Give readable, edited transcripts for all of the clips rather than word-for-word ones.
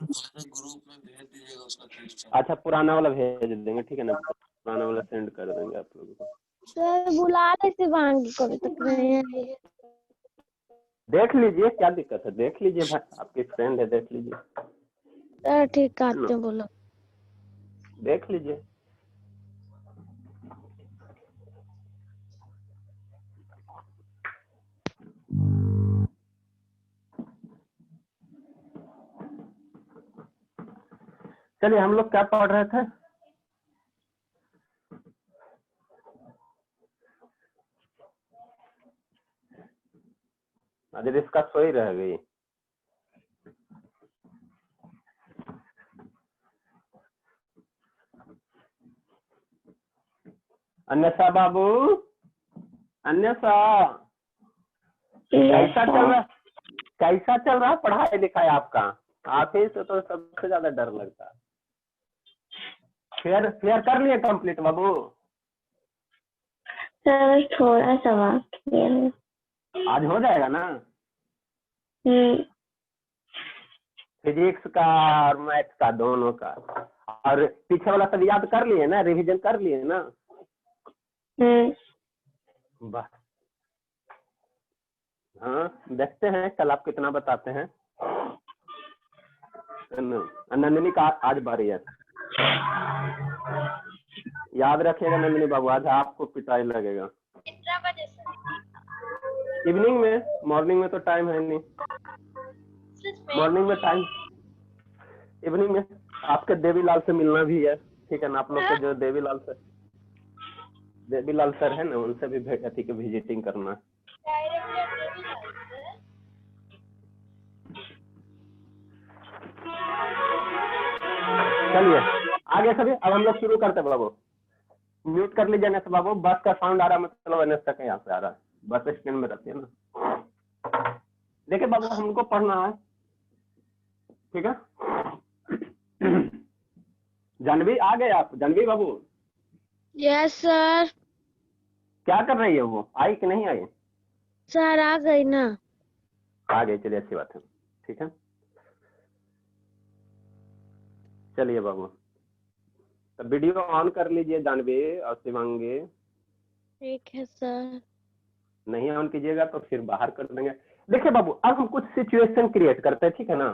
Group में भेज दीजिएगा उसका क्वेश्चन। अच्छा पुराना वाला भेज देंगे, ठीक है ना, पुराना वाला सेंड कर देंगे आप लोगों को। सर बुला ले शिवांगी को, अभी तक नहीं आई है। देख लीजिए क्या दिक्कत है, देख लीजिए भाई, आपकी फ्रेंड है, देख लीजिए। सर ठीक आते हैं, बोलो। देख लीजिए। चलिए हम लोग क्या पढ़ रहे थे? अगर इसका सोई रह गई। अन्यसा बाबू, अन्यसा कैसा चल रहा, कैसा चल रहा पढ़ाई लिखाई आपका? आप ही से तो सबसे ज्यादा डर लगता है। फेयर फेयर कर लिए कंप्लीट बाबू? सर थोड़ा सा बाकी है। आज हो जाएगा ना? फिजिक्स का और मैथ्स का दोनों का। और पीछे वाला सब याद कर लिए ना, रिवीजन कर लिए ना? वाह। हाँ देखते हैं कल आप कितना बताते हैं। नंदिनी का आज बारी है, याद रखिएगा नंदिनी बाबू, आज आपको पिटाई लगेगा। कितना बजे सर? इवनिंग में, मॉर्निंग में तो टाइम है नहीं। मॉर्निंग में टाइम, इवनिंग में आपके देवीलाल से मिलना भी है, ठीक है ना? आप लोग के जो देवीलाल सर है ना, उनसे भी अथी के विजिटिंग करना। चलिए आगे सभी, अब हम लोग शुरू करते हैं। बाबू म्यूट कर लीजिए ना बाबू, बस का साउंड आ रहा है, मतलब एनएस तक यहाँ से आ रहा है, बस स्टैंड में रहती है ना। देखिए बाबू हमको पढ़ना है, ठीक है? जानवी आ गए आप? जानवी बाबू यस सर। क्या कर रही है वो, आई कि नहीं आई? सर आ गई ना। आ गई, चलिए अच्छी बात है, ठीक है। चलिए बाबू तो वीडियो ऑन कर लीजिए जानवी और शिवांगी। ठीक है सर। नहीं ऑन कीजिएगा तो फिर बाहर कर देंगे। देखिए बाबू अब हम कुछ सिचुएशन क्रिएट करते हैं, ठीक है ना?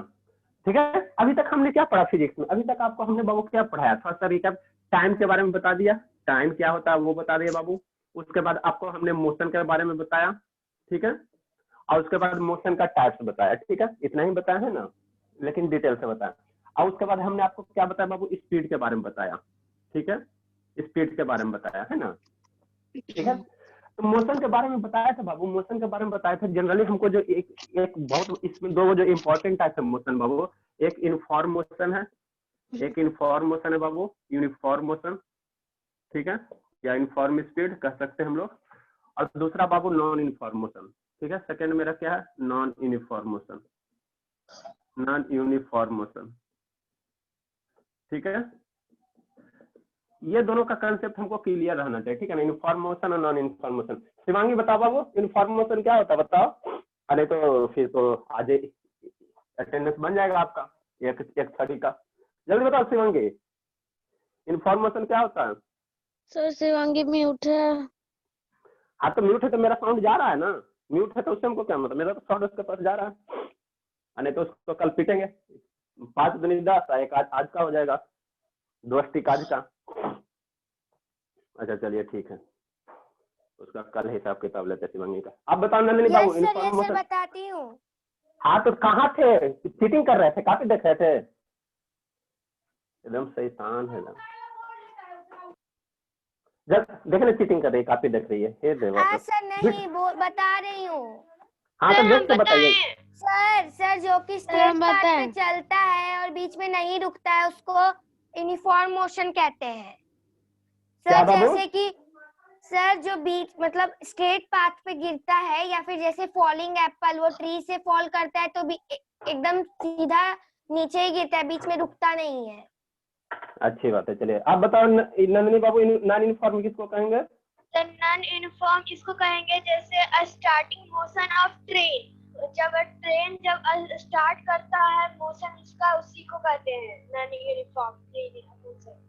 ठीक है, अभी तक हमने क्या पढ़ा फिजिक्स में? अभी तक आपको हमने बाबू क्या पढ़ाया? थोड़ा सा रिकैप, टाइम के बारे में बता दिया, टाइम क्या होता है वो बता दिया बाबू। उसके बाद आपको हमने मोशन के बारे में बताया, ठीक है? और उसके बाद मोशन का टाइप्स बताया, ठीक है? इतना ही बताया है ना, लेकिन डिटेल से बताया। और उसके बाद हमने आपको क्या बताया बाबू? स्पीड के बारे में बताया, ठीक है? स्पीड के बारे में बताया है ना, ठीक है? तो मोशन के बारे में बताया था बाबू, मोशन के बारे में बताया था। जनरली हमको जो एक बहुत इसमें दो जो इम्पोर्टेंट टाइप है मोशन बाबू, एक यूनिफॉर्म मोशन है, एक यूनिफॉर्म मोशन है बाबू, यूनिफॉर्म मोशन, ठीक है? या यूनिफॉर्म स्पीड कह सकते हैं हम लोग। और दूसरा बाबू नॉन यूनिफॉर्म मोशन, ठीक है? सेकंड मेरा क्या है? Non uniform motion, non uniform motion, ठीक है? ये दोनों का कंसेप्ट हमको क्लियर रहना चाहिए, ठीक है ना? यूनिफॉर्म मोशन और नॉन यूनिफॉर्म मोशन। शिवांगी बताओ बाबू यूनिफॉर्म मोशन क्या होता है, बताओ। अरे तो फिर तो आज अटेंडेंस बन जाएगा आपका एक 30 का। जल्दी बताओ शिवांगी यूनिफॉर्म मोशन क्या होता है? सर शिवांगी म्यूट है। हाँ तो म्यूट है तो मेरा साउंड जा रहा है ना, म्यूट है तो उससे हमको क्या मतलब, मेरा तो साउंड उसके पास जा रहा है। नहीं तो उसको कल पीटेंगे, 5 दूनी 10, एक आज का हो जाएगा, 2 स्टिक आज का। अच्छा चलिए ठीक है, उसका कल हिसाब किताब लेते शिवांगी का। अब बताओ नंदिनी बाबू यूनिफॉर्म मोशन बताती हूँ। हाँ तो कहाँ थे? चीटिंग कर रहे थे, काफी देख रहे थे, एकदम शैतान है एकदम। जब देखे ना चीटिंग कर रही है, काफी देख रही है, हे देवा। सर नहीं बता रही हूँ। हाँ तो देख के बताइए। सर जो कि स्ट्रेट पाथ पे चलता है और बीच में नहीं रुकता है उसको यूनिफॉर्म मोशन कहते हैं। सर जैसे कि सर जो बीच मतलब स्ट्रेट पाथ पे गिरता है या फिर जैसे फॉलिंग एप्पल, वो ट्री से फॉल करता है तो भी एकदम सीधा नीचे ही गिरता है, बीच में रुकता नहीं है। अच्छी बात है, चलिए आप बताओ नंदिनी बाबू नॉन यूनिफॉर्म किसको कहेंगे? नॉन यूनिफॉर्म इसको कहेंगे जैसे स्टार्टिंग मोशन ऑफ ट्रेन, जब ट्रेन जब स्टार्ट करता है मोशन उसका, उसी को कहते हैं नॉन यूनिफॉर्म मोशन।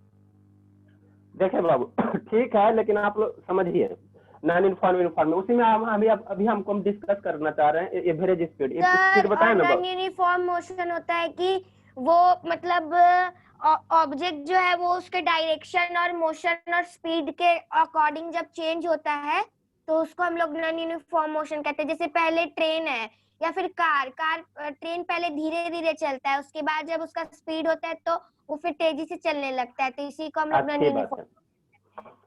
देखिए बाबू ठीक है, लेकिन आप लोग समझिए नॉन यूनिफॉर्म यूनिफॉर्म में उसी में अभी हमको हम डिस्कस करना चाह रहे हैं एवरेज स्पीड। स्पीड बताए ना नॉन यूनिफॉर्म मोशन होता है कि वो मतलब ऑब्जेक्ट जो है वो उसके डायरेक्शन और मोशन और स्पीड के अकॉर्डिंग जब चेंज होता है तो उसको हम लोग नॉन यूनिफॉर्म मोशन कहते हैं। जैसे पहले ट्रेन है या फिर ट्रेन पहले धीरे धीरे चलता है, उसके बाद जब उसका स्पीड होता है तो वो फिर तेजी से चलने लगता है, तो इसी को हम लोग नॉन यूनिफॉर्म।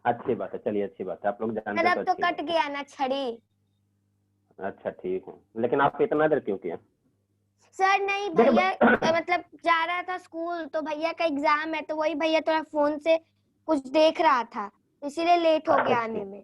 अच्छी बात है, चलिए अच्छी बात है, आप लोग जानते मतलब तो कट गया ना छड़ी। अच्छा ठीक है, लेकिन आप इतना देर क्यों किया? सर नहीं भैया मतलब जा रहा था स्कूल, तो भैया का एग्जाम है, तो वही भैया थोड़ा फोन से कुछ देख रहा था, इसीलिए लेट हो गया आने में।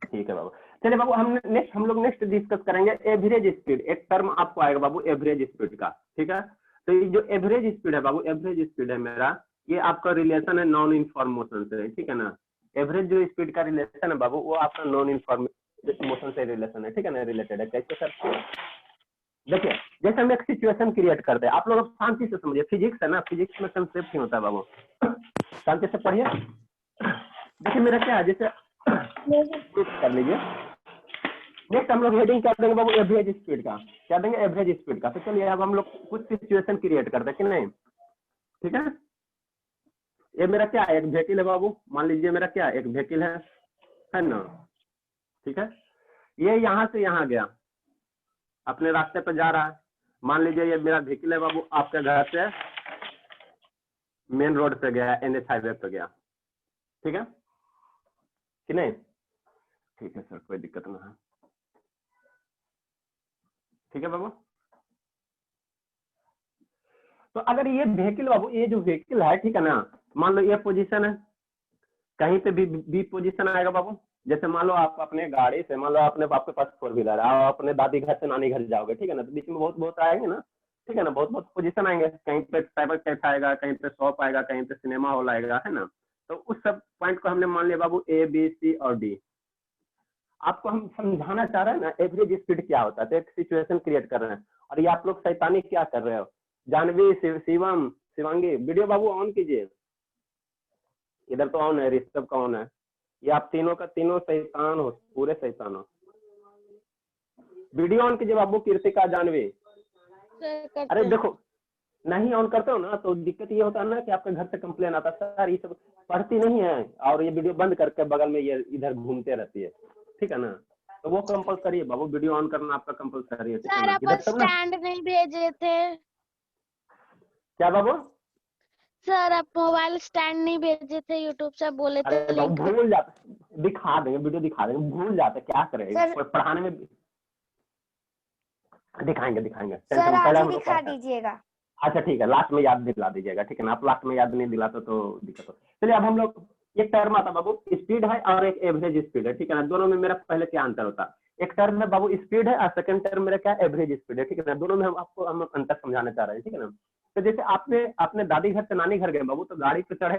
ठीक है बाबू, चलिए बाबू हम लोग नेक्स्ट डिस्कस करेंगे एवरेज स्पीड। एक टर्म आपको आएगा बाबू एवरेज स्पीड का, ठीक है। तो ये जो एवरेज स्पीड है बाबू, एवरेज स्पीड है मेरा, ये आपका रिलेशन है नॉन यूनिफॉर्म मोशन से, ठीक है ना। एवरेज जो स्पीड का रिलेशन है बाबू वो आपका नॉन यूनिफॉर्म मोशन से रिलेशन है, ठीक है ना, रिलेटेड है। कैसे सर? देखिए जैसे हम एक सिचुएशन क्रिएट करते हैं, आप लोग शांति से समझिए, फिजिक्स है ना, फिजिक्स में कंसेप्ट ही होता है बाबू, शांति से पढ़िए। देखिए मेरा क्या है, जैसे कर लीजिए, नेक्स्ट हम लोग हेडिंग कर देंगे बाबू एवरेज स्पीड का, क्या देंगे एवरेज स्पीड का। तो चलिए अब हम लोग कुछ सिचुएशन क्रिएट करते हैं कि नहीं, ठीक है। ये मेरा क्या है, एक व्हीकल है बाबू, मान लीजिए मेरा क्या एक व्हीकल है ना, ठीक है। ये यहाँ से यहाँ गया, अपने रास्ते पर जा रहा है, मान लीजिए ये मेरा व्हीकल है बाबू, आपके घर से मेन रोड पे गया, NH हाईवे पे गया, ठीक है कि नहीं? ठीक है सर, कोई दिक्कत ना है, ठीक है बाबू। तो अगर ये व्हीकल बाबू, ये जो व्हीकल है, ठीक है ना, मान लो ये पोजीशन है, कहीं पे भी बी पोजीशन आएगा बाबू। जैसे मान लो आप अपने गाड़ी से, मान लो आपके पास 4 व्हीलर है, आप अपने दादी घर से नानी घर जाओगे, ठीक है ना, तो बीच में बहुत बहुत आएंगे ना, ठीक है ना, बहुत बहुत पोजीशन आएंगे, कहीं पे साइबर कैफे आएगा, कहीं पे शॉप आएगा, कहीं पे सिनेमा हॉल आएगा, है ना। तो उस सब पॉइंट को हमने मान लिया बाबू A, B, C और D। आपको हम समझाना चाह रहे हैं ना एवरेज स्पीड क्या होता है, तो एक सिचुएशन क्रिएट कर रहे हैं, और ये आप लोग शैतानी क्या कर रहे हो? जानवी, शिवम, शिवांगी, वीडियो बाबू ऑन कीजिए, इधर तो ऑन है, ऋषभ का ऑन है, ये आप तीनों का तीनों शैतान हो, पूरे शैतान हो। वीडियो ऑन कीजिए बाबू, कीर्तिका, जानवी। अरे देखो नहीं ऑन करते हो ना तो दिक्कत ये होता है ना कि आपके घर से कंप्लेन आता है, सर ये सब पढ़ती नहीं है और ये वीडियो बंद करके बगल में ये इधर घूमते रहती है, ठीक है ना। तो वो कंपलसरी है बाबू, वीडियो ऑन करना आपका कंपलसरी है, ठीक है ना। सर स्टैंड नहीं भेजे थे। क्या बाबू? सर आप मोबाइल स्टैंड नहीं भेजे थे, यूट्यूब से बोले थे। अरे बाबू भूल जाते, दिखा देंगे वीडियो, दिखा देंगे, भूल जाते क्या करेंगे, पढ़ाने में दिखाएंगे सर आज ही दिखा दीजिएगा। अच्छा ठीक है, लास्ट में याद दिला दीजिएगा, ठीक है ना। आप लास्ट में याद नहीं दिलाते तो दिक्कत हो। चलिए अब हम लोग, एक टर्म आता बाबू स्पीड है और एक एवरेज स्पीड है, ठीक है ना। दोनों में मेरा पहले क्या अंतर होता है? एक टर्म में बाबू स्पीड है और सेकंड टर्म मेरा क्या एवरेज स्पीड है, ठीक है ना। दोनों में हम अंतर समझाना चाह रहे हैं, ठीक है ना। तो जैसे आपने दादी घर से नानी घर गए बाबू, तो गाड़ी पे चढ़े,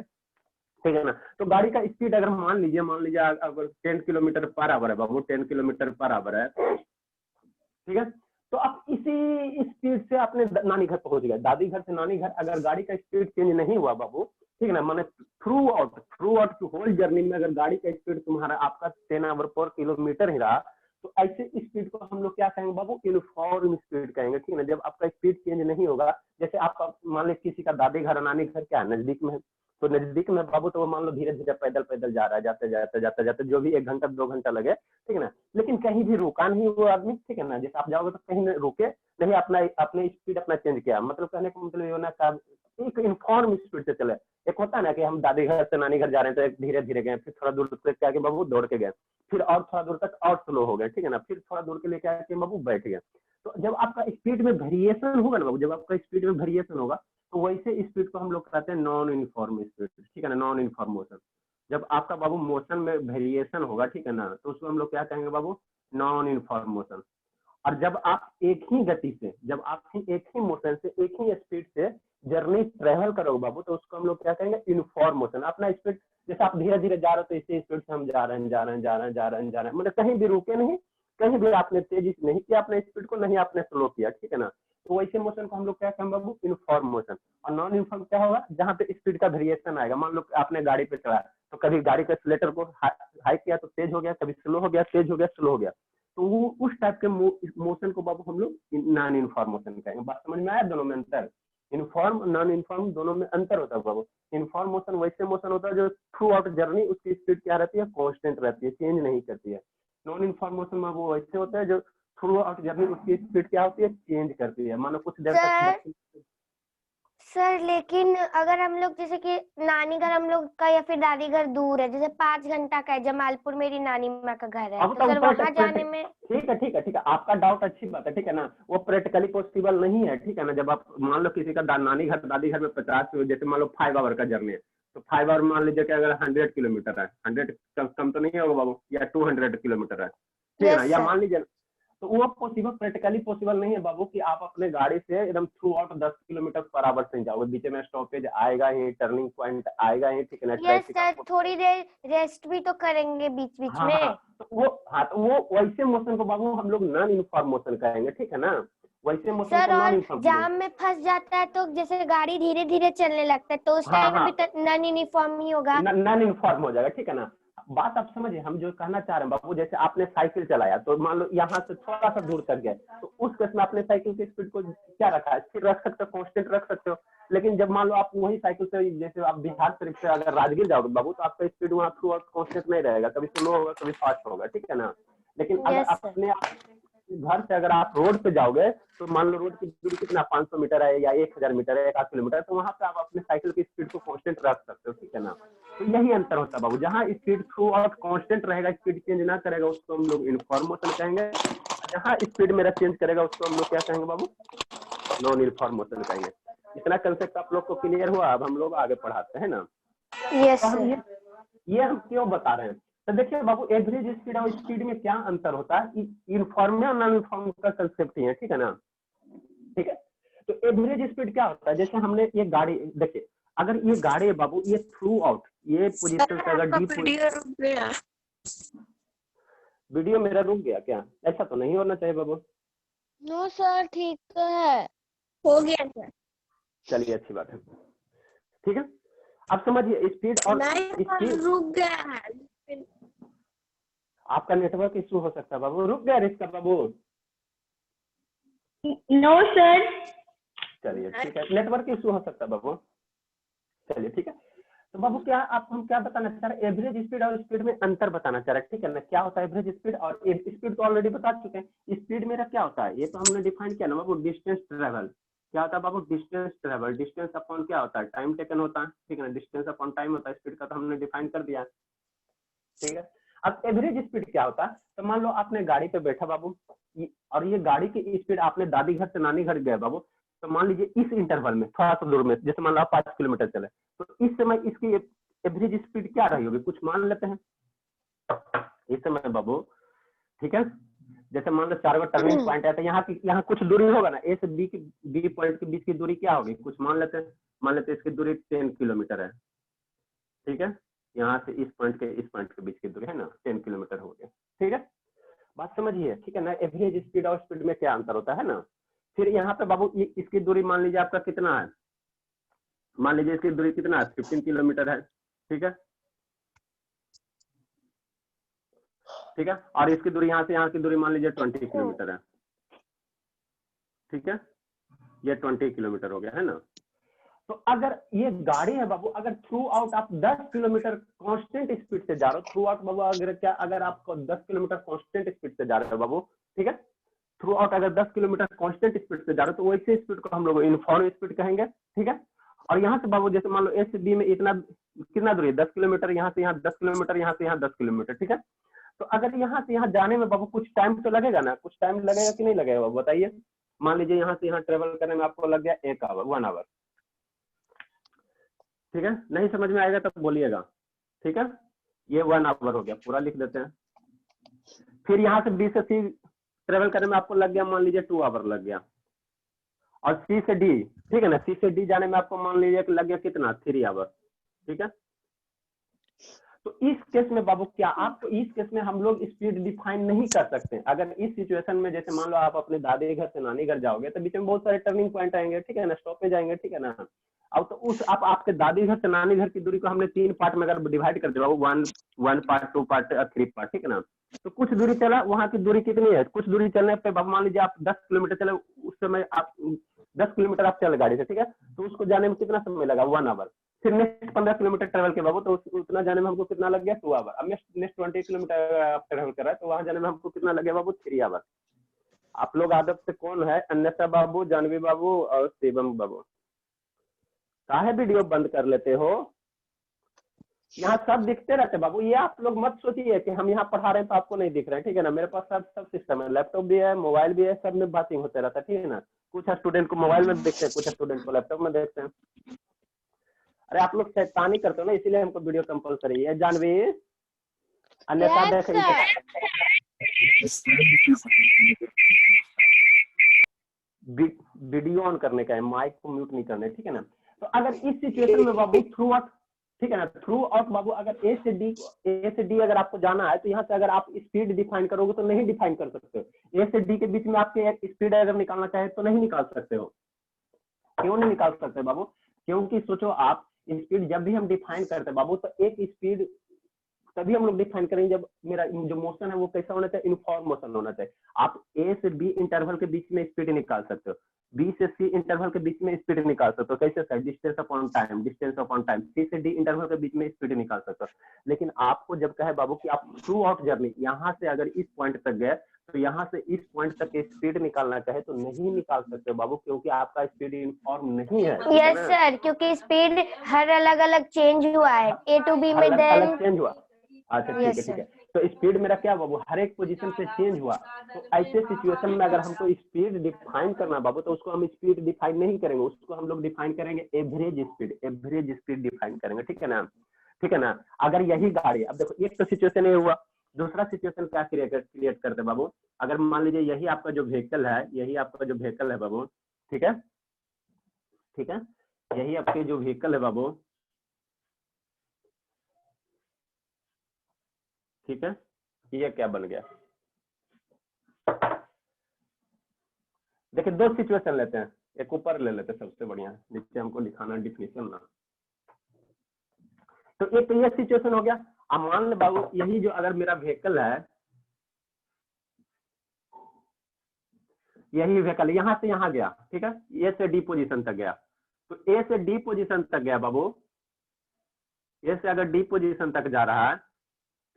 ठीक है ना। तो गाड़ी का स्पीड अगर मान लीजिए अगर 10 किलोमीटर पर आवर है बाबू, 10 किलोमीटर पर आवर है, ठीक है। तो आप इसी स्पीड से अपने नानी घर पहुंच गए, दादी घर से नानी घर, अगर गाड़ी का स्पीड चेंज नहीं हुआ बाबू, ठीक है ना, माने थ्रू आउट होल जर्नी में अगर गाड़ी का स्पीड तुम्हारा आपका 10 आवर पर किलोमीटर ही रहा, तो ऐसे स्पीड को हम लोग क्या कहेंगे बाबू? यूनिफॉर्म स्पीड कहेंगे, ठीक है ना। जब आपका स्पीड चेंज नहीं होगा, जैसे आपका मान लीजिए किसी का दादी घर नानी घर क्या नजदीक में है, तो नजदीक में बाबू तो वो मान लो धीरे धीरे पैदल जा रहा है, जाते जो भी 1 घंटा 2 घंटा लगे, ठीक है ना, लेकिन कहीं भी रुका नहीं वो आदमी, ठीक है ना। जैसे आप जाओगे तो कहीं रुके नहीं, अपने स्पीड अपना चेंज किया, मतलब कहने का मतलब ये होना का एक इन्फॉर्म स्पीड से चले। एक होता है ना कि हम दादी घर से नानी घर जा रहे हैं तो एक धीरे धीरे गए, फिर थोड़ा दूर तक क्या कि बाबू दौड़ के गए, फिर और थोड़ा दूर तक और स्लो हो गए, ठीक है ना, फिर थोड़ा दूर के लिए क्या कि बाबू बैठ गए। तो जब आपका स्पीड में वेरिएशन होगा ना बाबू, जब आपका स्पीड में वेरिएशन होगा तो वैसे स्पीड को हम लोग कहते हैं नॉन यूनिफॉर्म स्पीड, ठीक है ना, नॉन यूनिफॉर्म मोशन। जब आपका बाबू मोशन में वेरिएशन होगा, ठीक है ना, तो उसको हम लोग क्या कहेंगे बाबू? Non uniform motion. और जब आप एक ही गति से, जब आप एक ही मोशन से, एक ही स्पीड से जर्नी ट्रेवल करोगे बाबू, तो उसको हम लोग क्या कहेंगे? Uniform motion. अपना स्पीड जैसे आप धीरे धीरे जा रहे हो तो इसी स्पीड से हम जा रहे हैं, मतलब कहीं भी रुके नहीं, कहीं भी आपने तेजी से नहीं किया अपने स्पीड को, नहीं आपने स्लो किया, ठीक है ना, तो वैसे मोशन को हम लोग क्या कहेंगे बाबू, यूनिफॉर्म मोशन। और नॉन यूनिफॉर्म क्या होगा, जहाँ पे स्पीड का वेरिएशन आएगा। मान लो आपने गाड़ी पे चढ़ा तो कभी गाड़ी के एक्सीलेटर को हाई किया तो तेज हो गया, कभी स्लो हो गया, तेज हो गया, स्लो हो गया, तो वो उस टाइप के मोशन को बाबू हम लोग नॉन यूनिफॉर्म मोशन कहेंगे। बात समझ में आया दोनों में अंतर? यूनिफॉर्म नॉन यूनिफॉर्म दोनों में अंतर होता है बाबू। यूनिफॉर्म मोशन वैसे मोशन होता है जो थ्रू आउट जर्नी उसकी स्पीड क्या रहती है, कांस्टेंट रहती है, चेंज नहीं करती है। नॉन यूनिफॉर्म मोशन में वो वैसे होता है जो थ्रू आउट जर्नी उसकी स्पीड क्या होती है, चेंज करती है। मानो कुछ देर तक सर लेकिन अगर हम लोग जैसे कि नानी घर हम लोग का या फिर दादी घर दूर है, जैसे 5 घंटा का है, जमालपुर मेरी नानी माँ का घर है, तो सर वहाँ जाने में ठीक है, आपका डाउट अच्छी बात है, ठीक है ना, वो प्रैक्टिकली पॉसिबल नहीं है, ठीक है ना। जब आप मान लो किसी का नानी घर दादी घर में 50, जैसे मान लो 5 आवर का जर्नी है, तो 5 आवर मान लीजिए कि अगर 100 किलोमीटर है, 100 कम तो नहीं होगा बाबू, या 200 किलोमीटर है, ठीक है ना, या मान लीजिए, तो वो पॉसिबल प्रैक्टिकली पॉसिबल नहीं है बाबू कि आप अपने गाड़ी से एकदम through out 10 kilometre per hour से जाओगे, बीच में स्टॉपेज आएगा ही, टर्निंग पॉइंट आएगा ही, ठीक है ना। यस सर, थोड़ी देर रेस्ट भी तो करेंगे बीच बीच में। तो वो वैसे मोशन को बाबू हम लोग नॉन यूनिफॉर्म मोशन कहेंगे, ठीक है ना। वैसे मोशन सर और जाम में फंस जाता है तो जैसे गाड़ी धीरे धीरे चलने लगता है, तो उस टाइम में भी नॉन यूनिफॉर्म ही होगा, नॉन यूनिफॉर्म हो जाएगा, ठीक है ना। बात आप समझिए, हम जो कहना चाह रहे हैं बाबू, जैसे आपने साइकिल चलाया तो मान लो यहाँ से थोड़ा सा दूर तक गए, तो उस केस में आपने साइकिल की स्पीड को क्या रखा है, स्थिर रख सकते हो, कांस्टेंट रख सकते हो। लेकिन जब मान लो आप वही साइकिल से, जैसे आप बिहार शरीफ से अगर राजगीर जाओगे बाबू, तो आपका स्पीड वहाँ थ्रू आउट कांस्टेंट नहीं रहेगा, कभी स्लो होगा, कभी फास्ट होगा, ठीक है ना। लेकिन अगर अपने घर से अगर आप रोड पे जाओगे, तो मान लो रोड की दूरी कितना 500 मीटर है या 1000 मीटर है, 1 किलोमीटर, तो वहां पे आप अपने साइकिल की स्पीड को कांस्टेंट रख सकते हो, ठीक है ना। तो यही अंतर होता है बाबू, जहाँ स्पीड थ्रू आउट कांस्टेंट रहेगा, स्पीड चेंज ना करेगा, उसको हम लोग यूनिफॉर्म मोशन कहेंगे। जहाँ स्पीड मेरा चेंज करेगा उसको हम लोग क्या कहेंगे बाबू, नॉन यूनिफॉर्म मोशन कहेंगे। इतना कंसेप्ट आप लोग को क्लियर हुआ? अब हम लोग आगे पढ़ाते हैं ना। यस तो हम ये हम क्यों बता रहे हैं, तो देखिए बाबू, एवरेज स्पीड और स्पीड में क्या अंतर होता है, यूनिफॉर्म और नॉन यूनिफॉर्म का कंसेप्ट ही है, ठीक है ना। ठीक है, तो एवरेज स्पीड क्या होता है, जैसे हमने ये गाड़ी देखिए, अगर ये गाड़ी है बाबू, ये थ्रू आउट ये पोजीशन से अगर डीप, वीडियो मेरा रुक गया क्या? ऐसा तो नहीं होना चाहिए बाबू। नो सर, ठीक तो है, हो गया सर। चलिए अच्छी बात है, ठीक है। अब समझिए स्पीड और स्पीड, रुक गया है, आपका नेटवर्क इशू हो सकता है बाबू, रुक गया रिश्ता बाबू। No sir. चलिए ठीक है, नेटवर्क इशू हो सकता है बाबू, चलिए ठीक है। तो बाबू क्या आप हम क्या बताना चाह रहे हैं, एवरेज स्पीड और स्पीड में अंतर बताना चाह रहे हैं, ठीक है ना। क्या होता है एवरेज स्पीड और स्पीड तो ऑलरेडी बता चुके हैं। स्पीड मेरा क्या होता है, ये तो हमने डिफाइन किया ना बाबू, डिस्टेंस ट्रेवल। क्या होता है बाबू, डिस्टेंस ट्रेवल, डिस्टेंस अपॉन क्या होता है, टाइम टेकन होता है, ठीक है ना, डिस्टेंस अपॉन टाइम होता है। स्पीड का तो हमने डिफाइन कर दिया, ठीक है। अब एवरेज स्पीड क्या होता है, तो मान लो आपने गाड़ी पे बैठा बाबू, और ये गाड़ी की स्पीड आपने दादी घर से नानी घर गए बाबू, तो मान लीजिए इस इंटरवल में थोड़ा सा दूर में, जैसे मान लो आप 5 किलोमीटर चले, तो इस समय इसकी एवरेज स्पीड क्या रही होगी, कुछ मान लेते हैं इस समय बाबू, ठीक है। जैसे मान लो 4 टर्निंग पॉइंट है, तो यहाँ कुछ दूरी होगा ना, ए से बी पॉइंट के बीच की दूरी क्या होगी, कुछ मान लेते हैं इसकी दूरी 10 किलोमीटर है, ठीक है। यहाँ से इस पॉइंट के बीच की दूरी है ना 10 किलोमीटर हो गया, ठीक है। बात समझिए, ठीक है ना। एवरेज स्पीड और स्पीड में क्या अंतर होता है ना। फिर यहाँ पे बाबू इसकी दूरी मान लीजिए आपका कितना है, मान लीजिए इसकी दूरी कितना है, 15 किलोमीटर है, ठीक है, ठीक है। और इसकी दूरी यहाँ से यहाँ की दूरी मान लीजिए 20 किलोमीटर है, ठीक है, ये 20 किलोमीटर हो गया है ना। तो अगर ये गाड़ी है बाबू, अगर थ्रू आउट आप 10 किलोमीटर कांस्टेंट स्पीड से जा रहे हो, थ्रू आउट बाबू अगर आप 10 किलोमीटर कांस्टेंट स्पीड से जा रहे हो बाबू, ठीक है, थ्रू आउट अगर 10 किलोमीटर कांस्टेंट स्पीड से जा रहे हो, तो वैसे स्पीड को हम लोग यूनिफॉर्म स्पीड कहेंगे, ठीक है। और यहाँ से बाबू जैसे मान लो ए से बी में इतना कितना दूरी है, 10 किलोमीटर, यहाँ से यहाँ 10 किलोमीटर, यहाँ से यहाँ 10 किलोमीटर, ठीक है। तो अगर यहाँ से यहाँ जाने में बाबू कुछ टाइम तो लगेगा ना, कुछ टाइम लगेगा कि नहीं लगेगा बाबू बताइए। मान लीजिए यहाँ से यहाँ ट्रेवल करने में आपको लग गया 1 आवर, ठीक है। नहीं समझ में आएगा तो बोलिएगा, ठीक है। ये 1 आवर हो गया, पूरा लिख देते हैं। फिर यहाँ से बी से सी ट्रेवल करने में आपको लग गया मान लीजिए 2 आवर लग गया, और सी से डी, ठीक है ना, सी से डी जाने में आपको मान लीजिए लग गया कितना 3 आवर, ठीक है। तो इस केस में बाबू क्या आपको इस केस में हम लोग स्पीड डिफाइन नहीं कर सकते। अगर इस सिचुएशन में जैसे मान लो आप अपने दादी घर से नानी घर जाओगे तो बीच में बहुत सारे टर्निंग पॉइंट आएंगे, ठीक है ना, स्टॉपेज आएंगे, ठीक है ना। अब तो उस आपके दादी घर से नानी घर की दूरी को हमने 3 पार्ट में अगर डिवाइड कर दिया बाबू, 1 पार्ट, 2 पार्ट और 3 पार्ट, ठीक है ना। तो कुछ दूरी चला, वहां की दूरी कितनी है, कुछ दूरी चलने पे बाबू मान लीजिए आप 10 किलोमीटर चले, उस समय आप 10 किलोमीटर आप चले गाड़ी से, ठीक है, तो उसको जाने में कितना समय लगा, 1 आवर। फिर नेक्स्ट 15 किलोमीटर ट्रेवल के बाबू तो उतना जाने में हमको कितना लग गया, 2 आवर। अब नेक्स्ट 20 किलोमीटर आप ट्रेवल कर रहा है तो वहां जाने में हमको कितना लगे बाबू, 3 आवर। आप लोग आदत से कौन है, अन्यथा बाबू, जानवी बाबू और शिवम बाबू, काहे वीडियो बंद कर लेते हो? यहाँ सब दिखते रहते बाबू, ये आप लोग मत सोचिए कि हम यहाँ पढ़ा रहे हैं तो आपको नहीं दिख रहे हैं, ठीक है ना। मेरे पास सब सिस्टम है, लैपटॉप भी है, मोबाइल भी है, सब में बातिंग होते रहता है, ठीक है ना। कुछ स्टूडेंट को मोबाइल में देखते हैं, कुछ स्टूडेंट को लैपटॉप में देखते हैं। अरे आप लोग शैतानी करते हो ना, इसीलिए हमको वीडियो कंपलसरी है, जानवी, अन्यथा वीडियो ऑन करने का है, माइक को म्यूट नहीं करना है, ठीक है ना। तो अगर इस सिचुएशन में बाबू थ्रू आउट, ठीक है ना, थ्रू आउट बाबू अगर ए से डी अगर आपको जाना है तो यहाँ से अगर आप स्पीड डिफाइन करोगे तो नहीं डिफाइन कर सकते हो। ए से डी के बीच में आपके स्पीड अगर निकालना चाहे तो नहीं निकाल सकते हो। क्यों नहीं निकाल सकते बाबू? क्योंकि सोचो आप, स्पीड जब भी हम डिफाइन करते हैं बाबू तो एक स्पीड तभी हम लोग डिफाइन करेंगे जब मेरा जो मोशन है वो कैसा होना चाहिए, यूनिफॉर्म मोशन होना चाहिए। आप ए से बी इंटरवल के बीच में स्पीड निकाल सकते हो, बी से सी इंटरवल के बीच में स्पीड निकाल सकते हो, कैसे sir, distance upon time, distance upon time. C से डी इंटरवल के बीच में स्पीड निकाल सकते हो। लेकिन आपको जब कहे बाबू कि आप थ्रू आउट जर्नी यहाँ से अगर इस पॉइंट तक गए तो यहाँ से इस पॉइंट तक स्पीड निकालना चाहे तो नहीं निकाल सकते बाबू, क्योंकि आपका स्पीड यूनिफॉर्म नहीं है। यस सर, क्योंकि स्पीड हर अलग अलग चेंज हुआ है, ए टू बी में अलग चेंज हुआ। अच्छा ठीक है, ठीक है। तो स्पीड मेरा क्या बाबू, हर एक पोजीशन पे चेंज हुआ। तो ऐसे सिचुएशन में अगर हमको स्पीड डिफाइन करना बाबू तो उसको हम स्पीड डिफाइन नहीं करेंगे, उसको हम लोग डिफाइन करेंगे एवरेज स्पीड डिफाइन करेंगे, ठीक है ना, ठीक है ना। अगर यही गाड़ी, अब देखो एक तो सिचुएशन ये हुआ, दूसरा सिचुएशन क्या क्रिएट करते बाबू, अगर मान लीजिए यही आपका जो व्हीकल है बाबू, ठीक है, ठीक है, यही आपके जो व्हीकल है बाबू, ठीक है, ये क्या बन गया, देखिए 2 सिचुएशन लेते हैं, एक ऊपर ले लेते हैं सबसे बढ़िया, जिससे हमको लिखाना डिफिनेशन ना। तो एक ये सिचुएशन हो गया। अब मान ले बाबू यही जो अगर मेरा व्हीकल है, यही व्हीकल यहाँ से यहाँ गया, ठीक है, ए से डी पोजीशन तक गया, तो ए से डी पोजीशन तक गया बाबू, ए से अगर डी पोजीशन तक जा रहा है,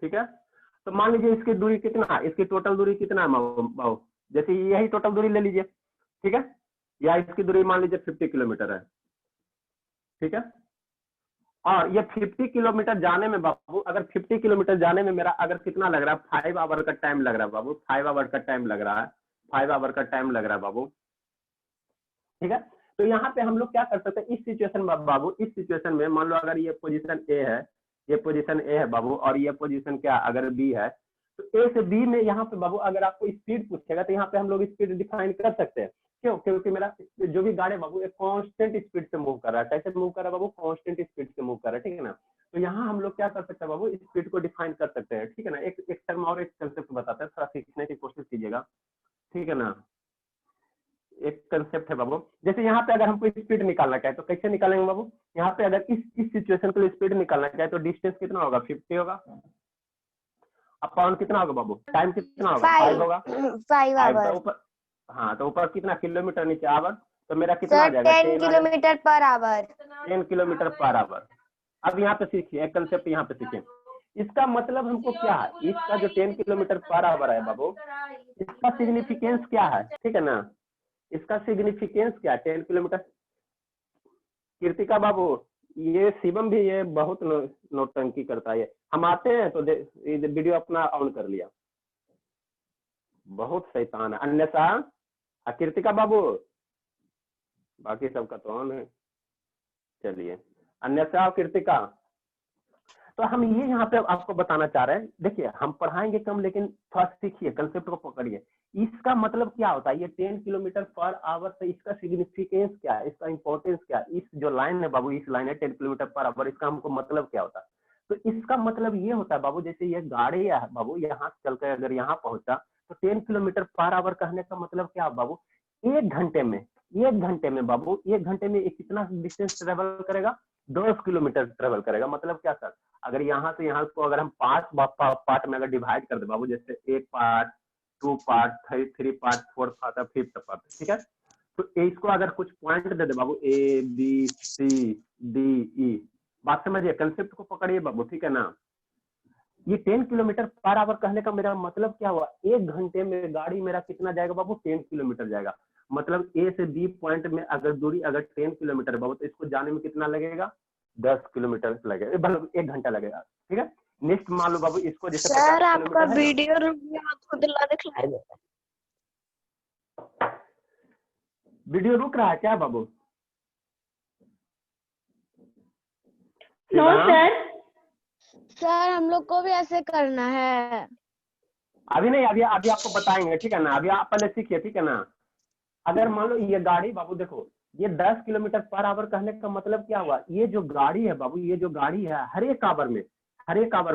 ठीक है, तो मान लीजिए इसकी दूरी कितना, इसकी टोटल दूरी कितना है बाबू, जैसे यही टोटल दूरी ले लीजिए, ठीक है, या इसकी दूरी मान लीजिए 50 किलोमीटर है, ठीक है। और ये 50 किलोमीटर जाने में बाबू, अगर 50 किलोमीटर जाने में मेरा अगर कितना लग रहा है, 5 आवर का टाइम लग रहा है बाबू, 5 आवर का टाइम लग रहा है, 5 आवर का टाइम लग रहा है बाबू, ठीक है। तो यहाँ पे हम लोग क्या कर सकते हैं इस सिचुएशन में बाबू, इस सिचुएशन में मान लो अगर ये पोजीशन ए है, ये पोजीशन ए है बाबू, और ये पोजीशन क्या अगर बी है, तो ए से बी में यहाँ पे बाबू अगर आपको स्पीड पूछेगा तो यहाँ पे हम लोग स्पीड डिफाइन कर सकते हैं। क्यों? क्योंकि मेरा जो भी गाड़ी बाबू एक कांस्टेंट स्पीड से मूव कर रहा है। कैसे मूव कर रहा है बाबू? कांस्टेंट स्पीड से मूव कर रहा है, ठीक है ना। तो यहाँ हम लोग क्या कर सकते हैं बाबू, स्पीड को डिफाइन कर सकते हैं, ठीक है ना। एक टर्म और एक कंसेप्ट बताते हैं, थोड़ा सीखने की कोशिश कीजिएगा, ठीक है ना। एक कंसेप्ट है बाबू, जैसे यहाँ पे अगर हमको स्पीड निकालना चाहे तो कैसे निकालेंगे बाबू, यहाँ पे अगर इस सिचुएशन के लिए स्पीड निकालना चाहे तो डिस्टेंस कितना होगा, 50 होगा, अपॉन कितना होगा बाबू, टाइम कितना होगा, 5 होगा, 5 आवर। ऊपर, हाँ तो ऊपर कितना किलोमीटर, नीचे आवर, तो मेरा कितना आ जाएगा, 10 kilometre per hour, 10 kilometre per hour. अब यहाँ पे सीखिए एक कंसेप्ट, यहाँ पे सीखिए, इसका मतलब हमको क्या है, इसका जो 10 किलोमीटर पर आवर है बाबू, इसका सिग्निफिकेंस क्या है, ठीक है ना, इसका सिग्निफिकेंस क्या, 10 किलोमीटर। कीर्तिका बाबू, ये शिवम भी ये बहुत नौटंकी करता है, हम आते हैं तो वीडियो अपना ऑन कर लिया, बहुत शैतान है। अन्यथा कीर्तिका बाबू, बाकी सबका तो ऑन है, चलिए अन्यथा कीर्तिका। तो हम ये यहाँ पे आपको बताना चाह रहे हैं, देखिए हम पढ़ाएंगे कम लेकिन थोड़ा सीखिए, कंसेप्ट को पकड़िए। इसका मतलब क्या होता है, ये 10 किलोमीटर पर आवर से इसका सिग्निफिकेंस क्या है, इसका इंपॉर्टेंस क्या है, इस जो लाइन है बाबू, इस लाइन है 10 किलोमीटर पर आवर, इसका हमको मतलब क्या होता है। तो इसका मतलब ये होता है बाबू, जैसे ये गाड़ी है बाबू, यहाँ चलकर अगर यहाँ पहुंचा तो 10 किलोमीटर पर आवर कहने का मतलब क्या बाबू, 1 घंटे में बाबू, 1 घंटे में कितना डिस्टेंस ट्रेवल करेगा, 10 किलोमीटर ट्रेवल करेगा। मतलब क्या सर, अगर यहाँ से यहाँ को अगर हम 5 पार्ट में अगर डिवाइड कर दे बाबू, जैसे 1 part, 2 part, 3 part, 4 part, 5th part, ठीक है। तो इसको अगर कुछ point they they Babu, A B C D E, बात समझिए, कंसेप्ट को पकड़िए बाबू, ठीक है ना। ये 10 किलोमीटर पर आवर कहने का मेरा मतलब क्या हुआ, 1 घंटे में गाड़ी मेरा कितना जाएगा बाबू, 10 किलोमीटर जाएगा। मतलब A से B पॉइंट में अगर दूरी अगर 10 किलोमीटर बाबू, तो इसको जाने में कितना लगेगा, 10 किलोमीटर लगेगा, मतलब 1 घंटा लगेगा, ठीक है। नेक्स्ट मान लो बाबू इसको, जैसे सर आपका वीडियो रुक गया, खुद ला दिखलाएगा। वीडियो रुक रहा है क्या बाबू? No sir. सर हम लोग को भी ऐसे करना है। अभी नहीं, अभी आपको बताएंगे, ठीक है ना। अभी आप पहले सीखिए, ठीक है ना। अगर मान लो ये गाड़ी बाबू देखो, ये 10 किलोमीटर पर आवर कहने का मतलब क्या हुआ, ये जो गाड़ी है बाबू, ये जो गाड़ी है हर एक आवर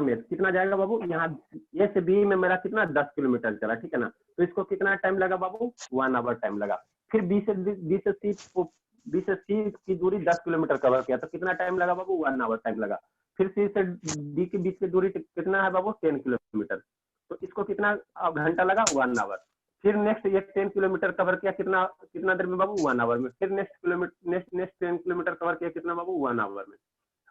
में कितना जाएगा बाबू, यहाँ ए से बी में मेरा कितना 10 किलोमीटर चला, ठीक है ना। तो इसको कितना टाइम लगा बाबू, 1 आवर टाइम लगा। फिर बी से सी की दूरी 10 किलोमीटर कवर किया, तो कितना टाइम लगा बाबू, 1 आवर टाइम लगा। फिर सी से डी के बीच की दूरी कितना है बाबू, 10 किलोमीटर, तो इसको कितना घंटा लगा, 1 आवर। फिर नेक्स्ट ये 10 किलोमीटर कवर किया कितना देर में बाबू, 1 आवर में। फिर नेक्स्ट 10 किलोमीटर कवर किया कितना बाबू, 1 आवर में।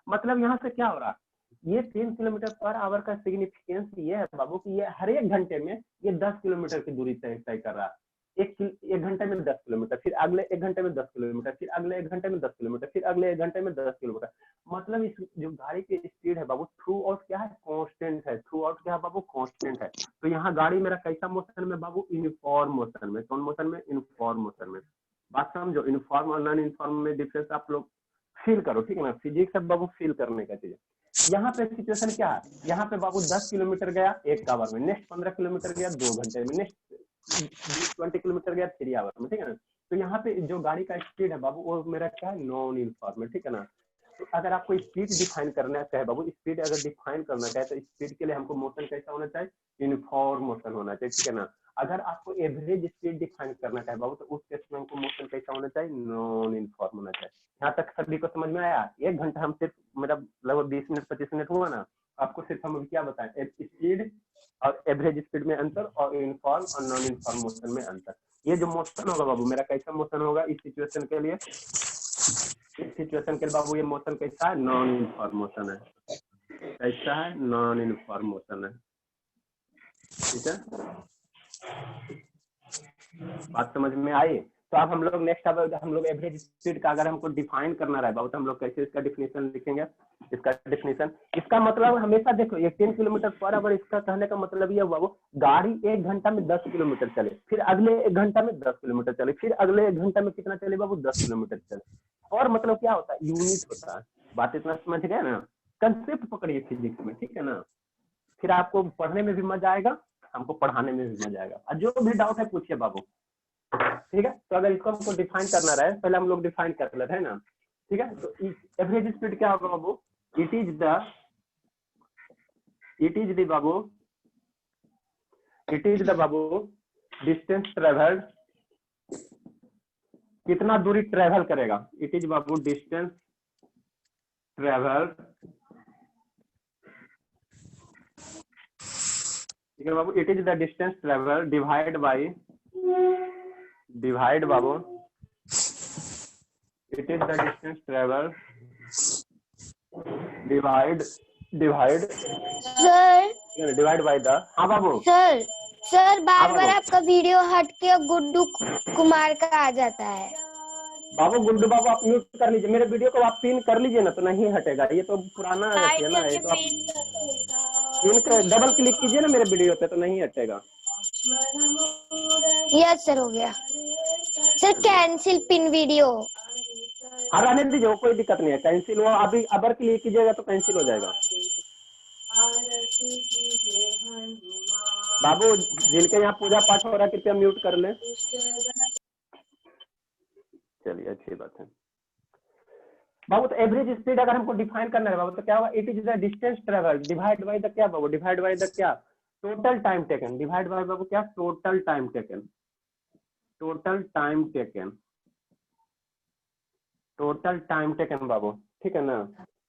मतलब यहाँ से क्या हो रहा है, ये 10 किलोमीटर पर आवर का सिग्निफिकेंस ये है बाबू कि ये हर एक घंटे में ये 10 किलोमीटर की दूरी तय कर रहा है। एक घंटे में 10 किलोमीटर, फिर अगले 1 घंटे में 10 किलोमीटर, फिर अगले 1 घंटे में 10 किलोमीटर, फिर अगले 1 घंटे में 10 किलोमीटर। मतलब इस जो गाड़ी की स्पीड है बाबू, थ्रू आउट क्या है, कांस्टेंट है। थ्रू आउट क्या है बाबू, कांस्टेंट है। तो यहाँ गाड़ी मेरा कैसा मोशन में बाबू, यूनिफॉर्म मोशन में। कौन मोशन में, यूनिफॉर्म मोशन में। बात समझो, यूनिफॉर्म और नॉन यूनिफॉर्म में डिफरेंस आप लोग फील करो, ठीक है ना। फिजिक्स अब बाबू फील करने का चीज। यहाँ पे सिचुएशन क्या है, यहाँ पे बाबू 10 किलोमीटर गया 1 आवर में, नेक्स्ट 15 किलोमीटर गया 2 घंटे में, नेक्स्ट 20 किलोमीटर गया 3 आवर में, ठीक है ना। तो यहाँ पे जो गाड़ी का स्पीड है बाबू, वो मेरा क्या है, नॉन यूनिफॉर्म है, ठीक है ना। तो अगर आपको स्पीड डिफाइन करना है बाबू, स्पीड अगर डिफाइन करना चाहे तो स्पीड के लिए हमको मोशन कैसा होना चाहिए, यूनिफॉर्म मोशन होना चाहिए, ठीक है ना। अगर आपको एवरेज स्पीड डिफाइन करना चाहे बाबू, तो उस केस में हमको मोशन कैसा होना चाहिए, नॉन यूनिफॉर्म होना चाहिए। यहाँ तक सभी को समझ में आया? 1 घंटा हम सिर्फ मेरा लगभग 20 मिनट 25 मिनट हुआ ना, आपको सिर्फ हम क्या बताएं, स्पीड और एवरेज स्पीड में अंतर और यूनिफॉर्म और नॉन यूनिफॉर्म मोशन में अंतर। ये जो मोशन होगा बाबू मेरा कैसा मोशन होगा इस सिचुएशन के लिए, इस सिचुएशन के लिए बाबू ये मोशन कैसा है, नॉन यूनिफॉर्म मोशन है। कैसा है, नॉन यूनिफॉर्म मोशन है, ठीक है। बात समझ में आई? तो अब हम लोग नेक्स्ट, अब हम लोग एवरेज स्पीड का अगर हमको डिफाइन करना रहे बाबू, तो हम लोग कैसे इसका डिफिनेशन लिखेंगे। इसका डिफिनेशन, इसका मतलब हमेशा देखो, ये 10 किलोमीटर पर आवर, इसका कहने का मतलब ये हुआ वो गाड़ी 1 घंटा में 10 किलोमीटर चले, फिर अगले 1 घंटा में 10 किलोमीटर चले, फिर अगले 1 घंटा में कितना चले बाबू, 10 किलोमीटर चले। और मतलब क्या होता है, यूनिट होता है। बात इतना समझ गए ना, कंसेप्ट पकड़िए फिजिक्स में, ठीक है ना। फिर आपको पढ़ने में भी मजा आएगा, हमको पढ़ाने में भी मजा आएगा। और जो भी डाउट है पूछिए बाबू, ठीक है। तो अगर इसको हमको डिफाइन करना रहे, पहले हम लोग डिफाइन कर लेते हैं ना, ठीक है। तो एवरेज स्पीड क्या होगा बाबू, इट इज द बाबू डिस्टेंस ट्रेवल्ड, कितना दूरी ट्रेवल करेगा, इट इज बाबू डिस्टेंस ट्रेवल्ड, ठीक है बाबू। It is the distance travelled divide बाबू, it is the distance travel divide by the, हाँ बाबू। सर बार आपका वीडियो हट के गुड्डू कुमार का आ जाता है। बाबू गुड्डू बाबू आप म्यूट कर लीजिए, मेरे वीडियो को आप पिन कर लीजिए ना, तो नहीं हटेगा। ये तो पुराना है ना, ये तो आप पिन कर डबल क्लिक कीजिए ना मेरे वीडियो पे, तो नहीं हटेगा। यस सर, हो गया सर। कैंसिल पिन वीडियो, हाँ रहने दीजिए, वो कोई दिक्कत नहीं है, कैंसिल हुआ। अभी अबर क्लिक कीजिएगा तो कैंसिल हो जाएगा। बाबू जिनके यहाँ पूजा पाठ हो रहा है कृपया म्यूट कर लें। चलिए अच्छी बात है। बाबू तो एवरेज स्पीड अगर हमको डिफाइन करना है बाबू तो क्या होगा, it is the distance travel divide by the क्या बाबू, डिवाइड बाय द क्या, total time taken, divide by बाबू क्या, total time taken, total time taken, total time taken बाबू, ठीक है ना,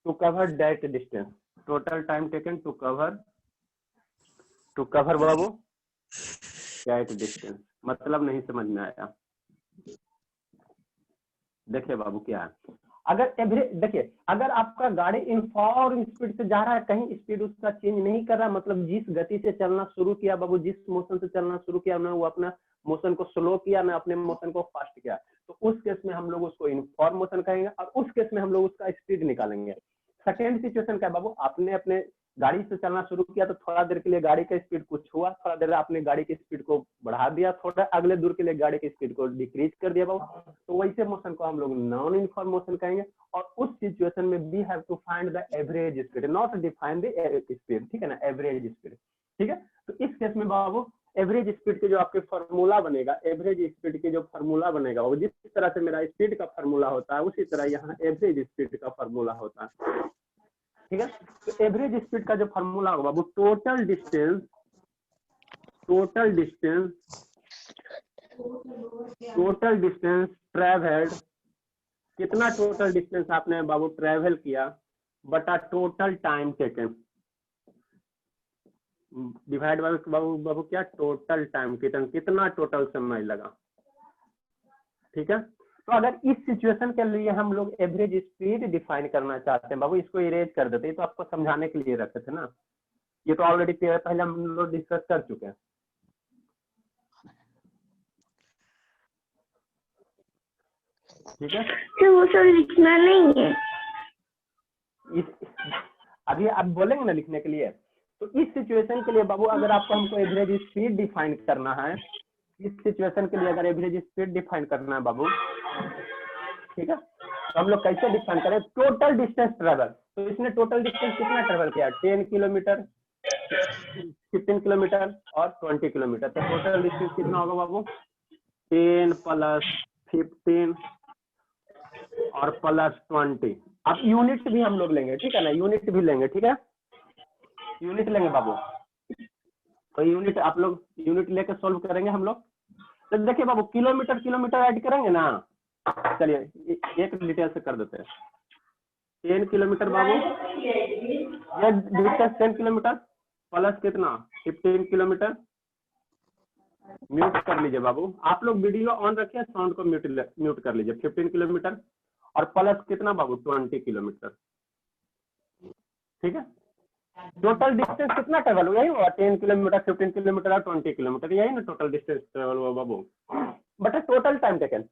to cover that distance, total time taken to cover बाबू दैट डिस्टेंस। मतलब नहीं समझ में आया। देखिए बाबू क्या है, अगर एवरेज देखिए, अगर आपका गाड़ी यूनिफॉर्म स्पीड से जा रहा है, कहीं स्पीड उसका चेंज नहीं कर रहा, मतलब जिस गति से चलना शुरू किया बाबू, जिस मोशन से चलना शुरू किया ना, वो अपना मोशन को स्लो किया ना अपने मोशन को फास्ट किया, तो उस केस में हम लोग उसको यूनिफॉर्म मोशन कहेंगे और उस केस में हम लोग उसका स्पीड निकालेंगे। सेकेंड सिचुएशन क्या है बाबू, आपने अपने गाड़ी से चलना शुरू किया तो थोड़ा देर के लिए गाड़ी का स्पीड कुछ हुआ, थोड़ा देर आपने गाड़ी की स्पीड को बढ़ा दिया, थोड़ा अगले दूर के लिए गाड़ी की स्पीड को डिक्रीज कर दिया बाबू, तो वैसे मोशन को हम लोग नॉन यूनिफॉर्म मोशन कहेंगे। और उस सिचुएशन में we have to find the average speed, not define the speed, ठीक है ना, एवरेज स्पीड, ठीक है। तो इस केस में बाबू एवरेज स्पीड के जो आपके फार्मूला बनेगा, एवरेज स्पीड के जो फार्मूला बनेगा वो जिस तरह से मेरा स्पीड का फार्मूला होता है उसी तरह यहाँ एवरेज स्पीड का फार्मूला होता है, ठीक है। तो एवरेज स्पीड का जो फार्मूला होगा बाबू, टोटल डिस्टेंस ट्रेवल्ड, कितना टोटल डिस्टेंस आपने बाबू ट्रेवल किया बटा total time taken, divide by बाबू क्या, टोटल टाइम कितना टोटल समय लगा, ठीक है। तो अगर इस सिचुएशन के लिए हम लोग एवरेज स्पीड डिफाइन करना चाहते हैं बाबू, इसको इरेज कर देते हैं, तो आपको समझाने के लिए रखे थे ना, ये तो ऑलरेडी पहले हम लोग डिस्कस कर चुके हैं, ठीक है। तो वो सब लिखना नहीं है, अभी आप बोलेंगे ना लिखने के लिए, तो इस सिचुएशन के लिए बाबू अगर आपको हमको एवरेज स्पीड डिफाइन करना है, इस सिचुएशन के लिए अगर एवरेज स्पीड डिफाइन करना है बाबू, ठीक है, तो हम लोग कैसे डिफाइन करें, टोटल डिस्टेंस ट्रेवल, तो इसने टोटल डिस्टेंस कितना ट्रेवल किया, 10 किलोमीटर, 15 किलोमीटर और 20 किलोमीटर, तो टोटल डिस्टेंस कितना होगा बाबू, 10 प्लस 15 और प्लस 20। अब यूनिट भी हम लोग लेंगे, ठीक है ना, यूनिट भी लेंगे, ठीक है, यूनिट लेंगे बाबू, तो यूनिट आप लोग यूनिट लेकर सोल्व करेंगे हम लोग। तो देखिए बाबू किलोमीटर ऐड करेंगे ना, चलिए एक डिटेल से कर देते हैं। 10 किलोमीटर बाबू, ये डिस्टेंस 10 किलोमीटर प्लस कितना 15 किलोमीटर, म्यूट कर लीजिए बाबू, आप लोग वीडियो ऑन रखिए, साउंड को म्यूट कर लीजिए, 15 किलोमीटर और प्लस कितना बाबू 20 किलोमीटर, ठीक है। टोटल डिस्टेंस कितना ट्रेवल हुआ, यही हुआ 10 किलोमीटर, 15 किलोमीटर और 20 किलोमीटर, यही ना टोटल डिस्टेंस ट्रेवल हुआ बाबू, बट टोटल टाइम टेकन,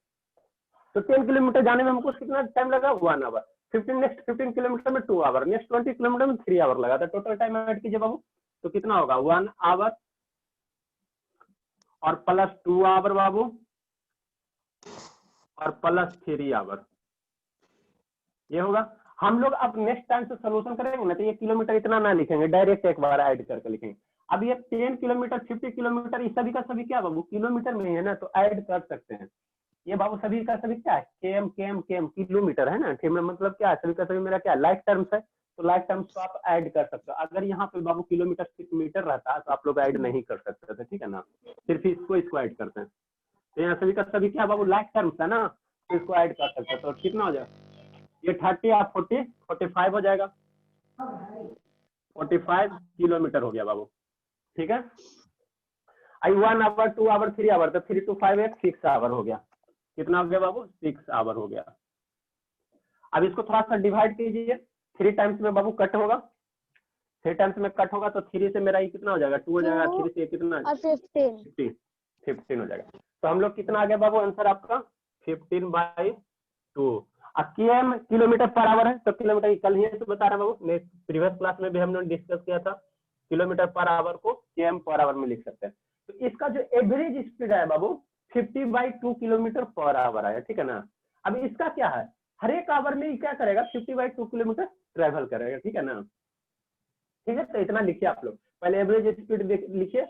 तो 10 किलोमीटर जाने में हमको कितना टाइम लगा, 1 आवर, 15 किलोमीटर में 2 आवर, नेक्स्ट 20 किलोमीटर में 3 आवर लगा, तो टोटल टाइम ऐड कीजिए बाबू, तो कितना होगा 1 आवर और प्लस 2 आवर बाबू और प्लस 3 आवर, ये होगा। हम लोग अब नेक्स्ट टाइम से सोल्यूशन करेंगे ना, तो ये किलोमीटर इतना ना लिखेंगे, डायरेक्ट एक बार ऐड करके लिखेंगे। अब ये 10 किलोमीटर 50 किलोमीटर ये सभी का सभी क्या बाबू किलोमीटर में है ना, तो ऐड कर सकते हैं। ये बाबू सभी का सभी क्या है, केएम किलोमीटर है ना, ठीक है, मतलब क्या है, सभी का सभी मेरा क्या लाइक टर्म्स है, तो लाइक टर्म्स को आप ऐड कर सकते हो। अगर यहाँ पे बाबू किलोमीटर सिर्फ मीटर रहता तो आप लोग ऐड नहीं कर सकते थे, ठीक है ना, सिर्फ इसको ऐड करते हैं। तो यहाँ सभी का सभी क्या बाबू लाइक टर्म्स है ना, तो इसको ऐड कर सकते हैं, तो कितना हो जाएगा, ये 30 या 40 45 हो जाएगा, 45 किलोमीटर हो गया बाबू, ठीक है। 1 आवर 2 आवर 3 आवर, तो 3 to 5 6 आवर हो गया, कितना हो गया बाबू 6 आवर हो गया। अब इसको थोड़ा सा डिवाइड कीजिए, 3 टाइम्स में बाबू कट होगा, 3 टाइम्स में कट होगा, तो 3 से मेरा ये कितना हो जाएगा 2 हो जाएगा, 3 से कितना 15 हो जाएगा। तो हम लोग कितना आ गया बाबू आंसर आपका 15/2। केएम किलोमीटर पर आवर है, तो किलोमीटर कल ही तो बता रहा बाबू, प्रीवियस क्लास में भी हमने डिस्कस किया था, किलोमीटर पर आवर को केएम पर आवर में लिख सकते हैं। तो इसका जो एवरेज स्पीड है बाबू 50/2 किलोमीटर पर आवर है, ठीक है ना। अब इसका क्या है, हर एक आवर में क्या करेगा 50/2 किलोमीटर ट्रेवल करेगा, ठीक है ना, ठीक है। तो इतना लिखिए आप लोग, पहले एवरेज स्पीड लिखिए,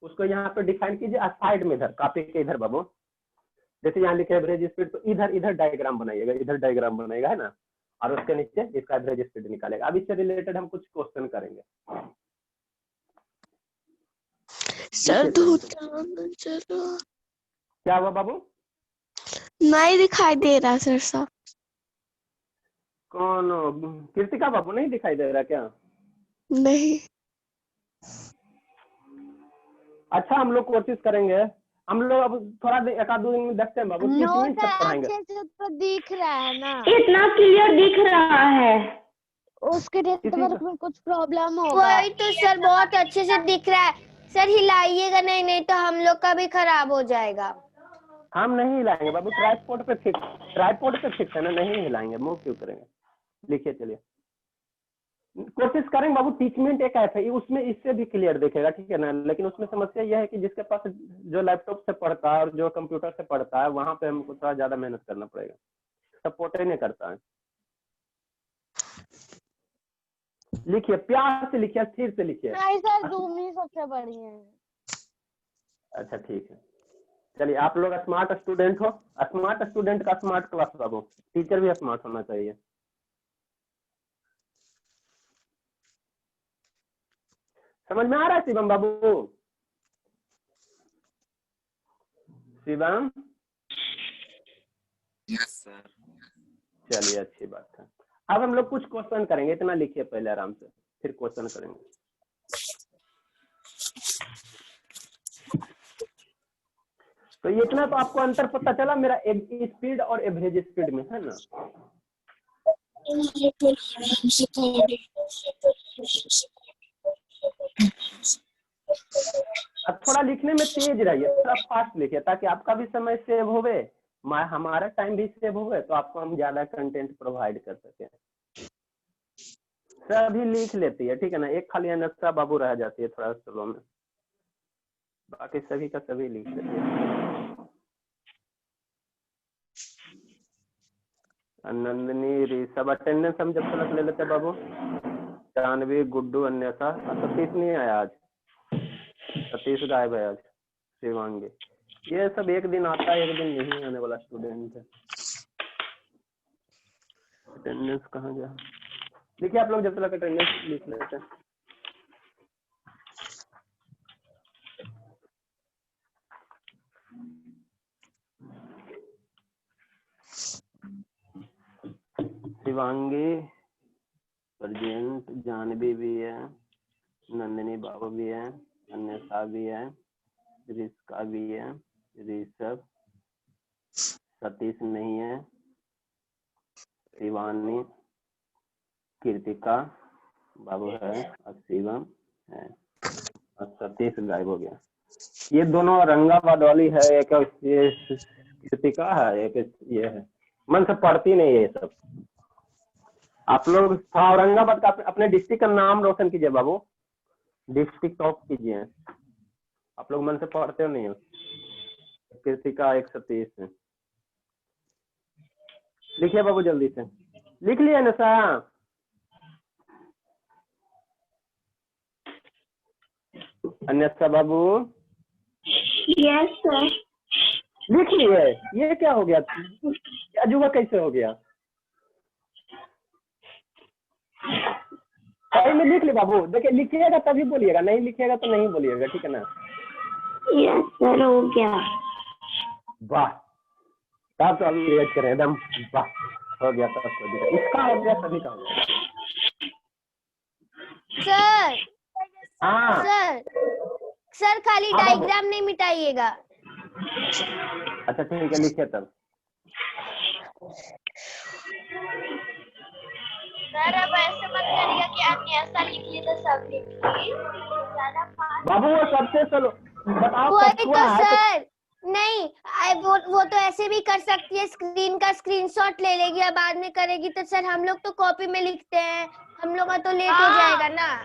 उसको यहाँ पे डिफाइन कीजिए, साइड में इधर कॉपी के इधर बाबू, जैसे यहाँ लिखे एवरेज स्पीड, तो इधर डायग्राम बनाइएगा, इधर डायग्राम बनाएगा है ना, और उसके नीचे इसका एवरेज स्पीड निकालेगा। अब इससे रिलेटेड हम कुछ क्वेश्चन करेंगे। सर चलो क्या हुआ बाबू? नहीं दिखाई दे रहा सर साहब। कौन? कृतिका बाबू नहीं दिखाई दे रहा क्या? नहीं। अच्छा हम लोग कोशिश करेंगे, हम लोग अब थोड़ा एक आध दो दिन में देखते हैं बाबू, 30 मिनट तक पढ़ाएंगे। अच्छे से तो दिख रहा है ना, इतना क्लियर दिख रहा है। उसके नेटवर्क में कुछ प्रॉब्लम होगा। वही तो सर, बहुत अच्छे से दिख रहा है सर। हिलाइएगा नहीं, नहीं तो हम लोग का भी खराब हो जाएगा। हम नहीं हिलाएंगे बाबू, ट्राइपॉड पे फिक्स है ना, नहीं हिलाएंगे, मूव क्यों करेंगे। लिखिए चलिए, कोशिश करेंगे बाबू। 30 मिनट एक ऐप है, उसमें इससे भी क्लियर दिखेगा, ठीक है ना। लेकिन उसमें समस्या यह है कि जिसके पास जो लैपटॉप से पढ़ता है और जो कंप्यूटर से पढ़ता है, वहां पे हमको थोड़ा ज्यादा मेहनत करना पड़ेगा, सपोर्ट ही नहीं करता है। लिखिए, प्यार से लिखिए, स्थिर से लिखिए। नहीं सर, जूम ही सबसे बढ़िया है। अच्छा ठीक है, चलिए। आप लोग स्मार्ट स्टूडेंट हो, स्मार्ट स्टूडेंट का स्मार्ट क्लास बाबू, टीचर भी स्मार्ट होना चाहिए। समझ में आ रहा है शिवम बाबू? शिवम? Yes sir. चलिए अच्छी बात है। अब हम लोग कुछ क्वेश्चन करेंगे, इतना लिखिए पहले आराम से, फिर क्वेश्चन करेंगे। तो ये इतना तो आपको अंतर पता चला मेरा स्पीड और एवरेज स्पीड में, है ना। अब थोड़ा लिखने में तेज रहिए, थोड़ा फास्ट लिखिए, ताकि आपका भी समय सेव होवे, हमारा टाइम भी सेव होवे, तो आपको हम ज्यादा कंटेंट प्रोवाइड कर सके। सभी लिख लेती है, ठीक है ना, एक खाली अनस्ता बाबू रह जाती है थोड़ा स्लो में, बाकी सभी का सभी लिख लेती है। नंदनी, सब अटेंडेंस हम जब तक ले लेते बाबू। जानवी, गुड्डू, अन्यथा, सतीश नहीं आया आज, सतीश गायब है आज। शिवांगी, ये सब एक दिन आता है, एक दिन नहीं आने वाला स्टूडेंट है। अटेंडेंस कहाँ गया? देखिए आप लोग जब तक अटेंडेंस लिख लेते हैं। शिवांगी प्रेजेंट, जानवी भी है, नंदिनी बाबू भी है, अन्यथा भी है, रिस्का भी है, ऋषभ, सतीश नहीं है, शिवानी, कृतिका बाबू है, और शिवम है, और सतीश गायब हो गया। ये दोनों औरंगाबाद वाली है, एक ये कृतिका है, एक ये है, मन से पढ़ती नहीं है ये सब। आप लोग औरंगाबाद का अपने डिस्ट्रिक्ट का नाम रोशन कीजिए बाबू, डिस्ट्रिक्ट टॉप कीजिए। आप लोग मन से पढ़ते हो नहीं हो। कृतिका 130 है, लिखिए बाबू जल्दी से, लिख लिया ना सर? अन्यथा बाबू? Yes sir. लिख लिए? ये क्या हो गया, अजूबा कैसे हो गया? सही में लिख ले बाबू। देखिए लिखिएगा तभी बोलिएगा, नहीं लिखिएगा तो नहीं बोलिएगा, ठीक है ना। यस सर, हो गया। वाह, तब तो अभी रिएक्ट करें एकदम, वाह हो गया, तब हो गया, इसका हो गया, सभी का हो गया। सर हाँ सर खाली डायग्राम नहीं मिटाइएगा। अच्छा ठीक है, लिखिए तब। सर अब ऐसे मत करिएगा कि आपने ऐसा लिख लिया तो सब लिख लिए, ज्यादा फास्ट। बाबू वो सबसे चलो बताओ वही तो सर, नहीं वो तो ऐसे भी कर सकती है, स्क्रीन का स्क्रीनशॉट ले लेगी और बाद में करेगी। तो सर हम लोग तो कॉपी में लिखते हैं, हम लोग का तो लेट हो जाएगा ना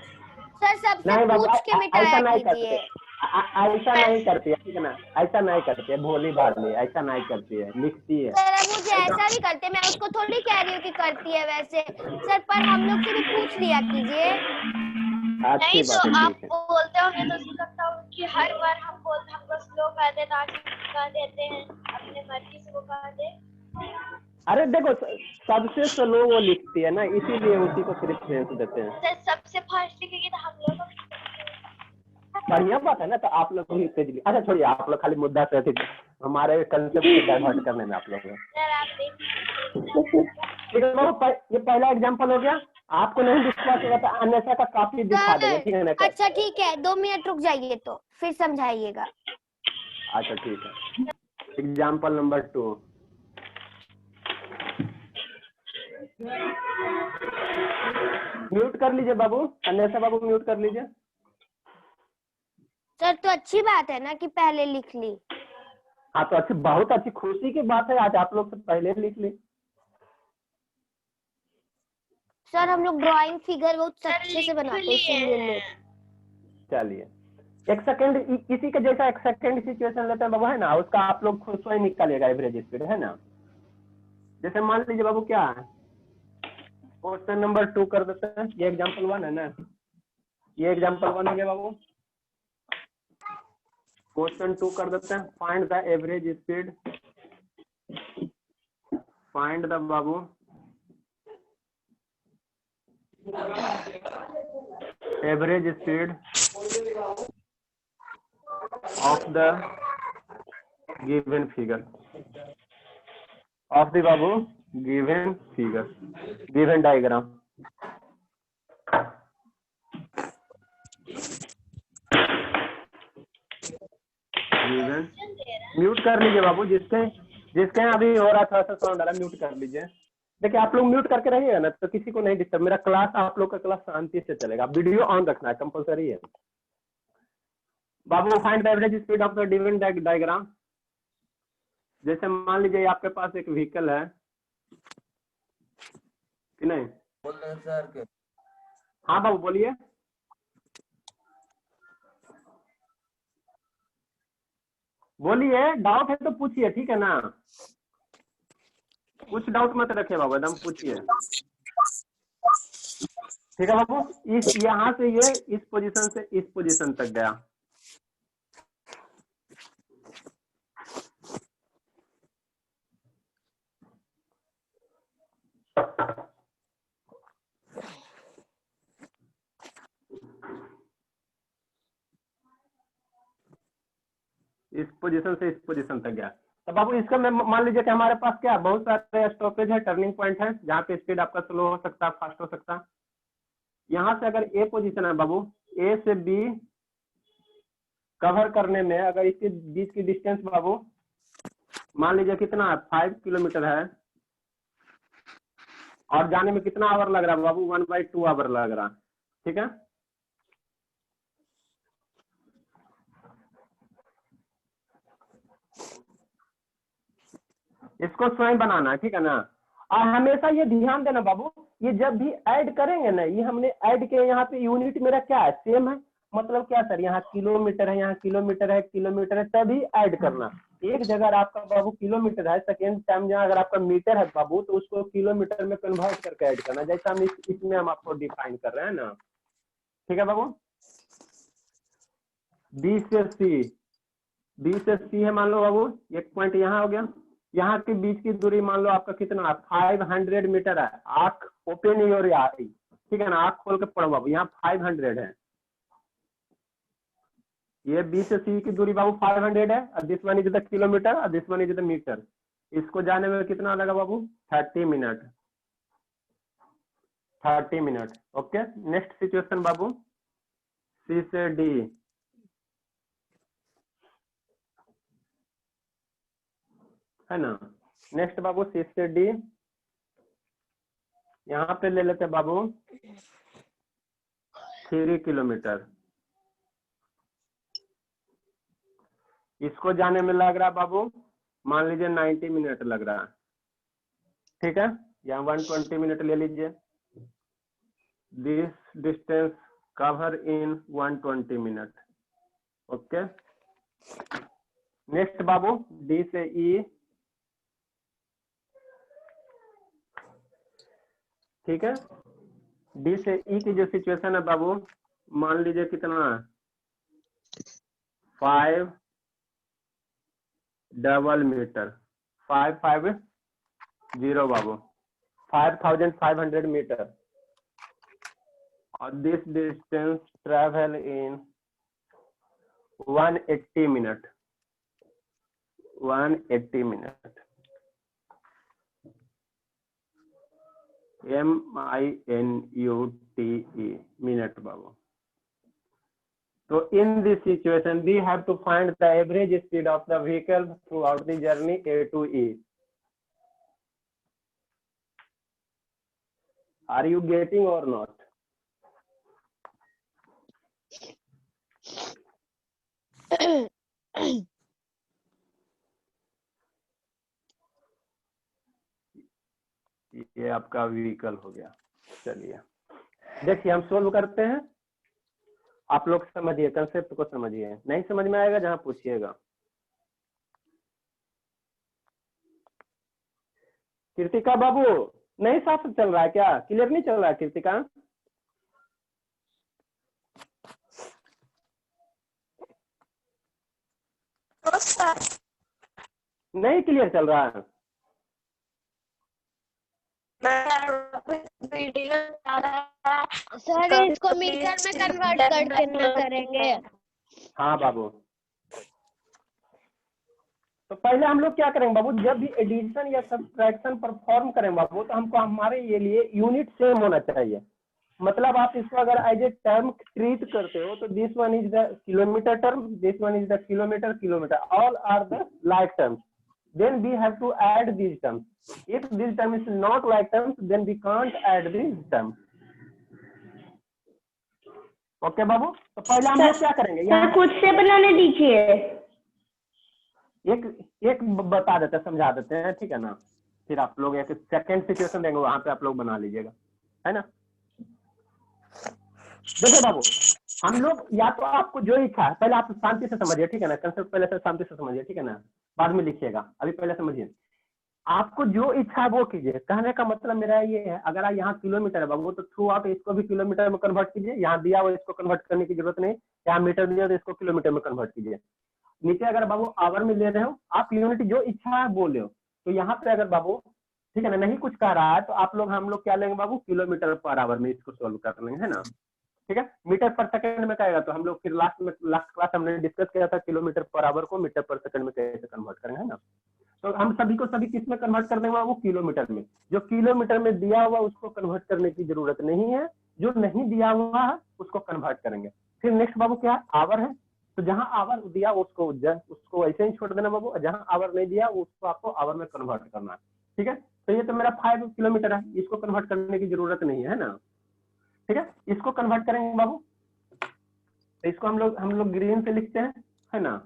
सर। सबसे पूछ के मिटाया कीजिए। ऐसा नहीं करती है, ठीक है ना, ऐसा नहीं करती है, भोली भाली ऐसा नहीं करती है, लिखती है। सर मुझे ऐसा भी करते, मैं उसको थोड़ी कह रही हूँ कि करती है वैसे सर, पर हम लोग से भी पूछ लिया कीजिए। नहीं तो आप बोलते होंगे तो हो सकता हो कि हर बार हमको स्लो कर दे, ताकि कर देते हैं अपने मर्जी से वो कर दे। अरे देखो सबसे स्लो वो लिखती है ना, इसीलिए उसी को प्रेफरेंस देते हैं। सर सबसे फास्ट लिखेंगे तो हम लोग बढ़िया बात है ना, तो आप लोग भी तेज अच्छा छोड़िए, आप लोग खाली मुद्दा से थे, हमारे कंसेप्ट को डाइवर्ट करने में आप लोग हैं। सर आप देख ठीक है बाबू, ये पहला एग्जांपल हो गया। आपको नहीं विश्वास होगा तो अन्यथा का काफी दिखा देंगे, ठीक है ना? अच्छा ठीक है, 2 मिनट रुक जाइए तो फिर समझाइएगा। अच्छा ठीक है, एग्जांपल नंबर 2। म्यूट कर लीजिए बाबू, अन्यथा बाबू म्यूट कर लीजिए। सर तो अच्छी बात है ना कि पहले लिख ली। हाँ तो अच्छी, बहुत अच्छी खुशी की बात है, आज आप लोग से पहले लिख ली। सर हम लोग ड्राइंग फिगर बहुत अच्छे से बनाते हैं, इसीलिए लेट। चलिए एक सेकंड, इसी का जैसा एक सेकंड सिचुएशन लेते हैं बाबू, है ना? उसका आप लोग खुद स्वयं निकालिएगा एवरेज स्पीड, है ना? जैसे मान लीजिए बाबू क्या है, क्वेश्चन नंबर 2 कर देते हैं। ये एग्जांपल 1 है ना, ये एग्जांपल 1 हो गया बाबू। क्वेश्चन 2 कर देते हैं, find the average speed, find the Babu average speed of the given figure, of the babu given figure, given diagram। given, mute कर लीजिए बाबू, जिसके जिसके अभी हो रहा था साउंड आ रहा, म्यूट कर लीजिए। देखिए आप लोग म्यूट करके रहिएगा ना तो किसी को नहीं डिस्टर्ब, मेरा क्लास आप लोग का क्लास शांति से चलेगा, वीडियो ऑन रखना है, कंपलसरी है बाबू। Find the average speed of the given diagram. जैसे मान लीजिए आपके पास एक व्हीकल है कि नहीं? बोल रहे हैं सर के हाँ बाबू बोलिए। बोलिए, डाउट है तो पूछिए, ठीक है ना? कुछ डाउट मत रखिए बाबू, एकदम पूछिए, ठीक है बाबू? इस यहाँ से ये इस पोजीशन से इस पोजीशन तक गया, इस पोजीशन से इस पोजीशन तक गया। तो बाबू इसका मैं मान लीजिए कि हमारे पास क्या बहुत सारे स्टॉपेज है, टर्निंग पॉइंट है, जहाँ पे स्पीड आपका स्लो हो सकता है, फास्ट हो सकता है। यहाँ से अगर ए पोजीशन है बाबू, ए से बी कवर करने में अगर इसके बीच की डिस्टेंस बाबू मान लीजिए कितना है, 5 किलोमीटर है, और जाने में कितना आवर लग रहा है बाबू? 1/2 आवर लग रहा है, ठीक है? इसको स्वयं बनाना है, ठीक है ना? और हमेशा ये ध्यान देना बाबू, ये जब भी ऐड करेंगे ना, ये हमने ऐड किया, यहाँ पे यूनिट मेरा क्या है, सेम है। मतलब क्या सर, यहाँ किलोमीटर है, यहाँ किलोमीटर है, किलोमीटर है, तभी ऐड करना। एक जगह आपका बाबू किलोमीटर है, सेकेंड टाइम जहाँ अगर आपका मीटर है बाबू, तो उसको किलोमीटर में कन्वर्ट करके ऐड करना, जैसा हम इसमें हम आपको डिफाइन कर रहे हैं ना, ठीक है बाबू? बी से सी, बी से सी है मान लो बाबू, एक पॉइंट यहाँ हो गया, यहाँ के बीच की दूरी मान लो आपका कितना है, 500 मीटर है। आंख ओपन योर आई, ठीक है ना? आंख खोल के पढ़ो बाबू, यहाँ 500 है, ये बी से सी की दूरी बाबू 500 है, और this one is the kilometre और this one is the metre. इसको जाने में कितना लगा बाबू? 30 minute, 30 minute. Okay, next situation बाबू, सी से डी, है ना? नेक्स्ट बाबू सी से डी, यहाँ पे ले लेते बाबू 3 किलोमीटर। इसको जाने में लग रहा है बाबू मान लीजिए 90 मिनट लग रहा है, ठीक है? यहाँ 120 मिनट ले लीजिए। This distance cover in 120 minute. Okay, next Babu D से ई, ठीक है? डी से ई की जो सिचुएशन है बाबू, मान लीजिए कितना है, 5 डबल मीटर, 5 0 बाबू, 5500 मीटर, और this distance travel in 180 minute, 180 minute, MINUTE minute Babu. So in this situation, we have to find the average speed of the vehicle throughout the journey A to E. Are you getting or not? ये आपका vehicle हो गया। चलिए देखिए हम solve करते हैं, आप लोग समझिए, कंसेप्ट को समझिए, नहीं समझ में आएगा जहां पूछिएगा। कृतिका बाबू नहीं साफ चल रहा है क्या? क्लियर नहीं चल रहा है कृतिका? नहीं क्लियर चल रहा है? सर इसको मीटर में कन्वर्ट करके ना करेंगे? हाँ बाबू, तो पहले हम लोग क्या करेंगे बाबू, जब भी एडिशन या सब्ट्रैक्शन परफॉर्म करें बाबू, तो हमको हमारे ये लिए यूनिट सेम होना चाहिए। मतलब आप इसको अगर एज ए टर्म ट्रीट करते हो तो this one is the kilometre term, this one is the kilometre, kilometre, all are the like terms, then we have to add these terms. If this term is not like terms, then we can't add these terms. Okay बाबू, तो पहले हम लोग क्या करेंगे, यहाँ खुद से बनाने दीजिए। एक बता देते हैं, समझा देते हैं, ठीक है ना, फिर आप लोग एक सेकंड सिचुएशन देंगे, वहां पे आप लोग बना लीजिएगा, है ना। देखिए बाबू, हम लोग या तो आपको जो इच्छा है, पहले आप शांति से समझिए, ठीक है ना, कंसेप्ट पहले से शांति से समझिए, ठीक है ना, बाद में लिखिएगा, अभी पहले समझिए। आपको जो इच्छा है वो कीजिए। कहने का मतलब मेरा ये है, अगर आप यहाँ किलोमीटर है बाबू तो थ्रू आउट इसको भी किलोमीटर में कन्वर्ट कीजिए, यहाँ दिया हुआ इसको कन्वर्ट करने की जरूरत नहीं, यहाँ मीटर दिया तो इसको किलोमीटर में कन्वर्ट कीजिए। नीचे अगर बाबू आवर में ले रहे हो, आप यूनिट जो इच्छा है बोल रहे हो, तो यहाँ पे अगर बाबू ठीक है ना नहीं कुछ कह रहा है तो आप लोग हम लोग क्या लेंगे बाबू, किलोमीटर पर आवर में इसको सोल्व कर लेंगे, है ना, ठीक है। मीटर पर सेकंड में कहेगा तो हम लोग फिर लास्ट क्लास हमने डिस्कस किया था किलोमीटर पर आवर को मीटर पर सेकंड में कैसे कन्वर्ट करेंगे, है ना। तो हम सभी को सभी किस में कन्वर्ट कर देंगे वो किलोमीटर में, जो किलोमीटर में दिया हुआ उसको कन्वर्ट करने की जरूरत नहीं है, जो नहीं दिया हुआ है उसको कन्वर्ट करेंगे। फिर नेक्स्ट बाबू क्या है, आवर है, तो जहां आवर दिया उसको ऐसे ही छोड़ देना बाबू, जहां आवर नहीं दिया उसको आपको आवर में कन्वर्ट करना है, ठीक है। तो ये तो मेरा 5 किलोमीटर है, इसको कन्वर्ट करने की जरूरत नहीं है ना, ठीक है। इसको कन्वर्ट करेंगे बाबू, तो इसको हम लोग ग्रीन से लिखते हैं, है ना,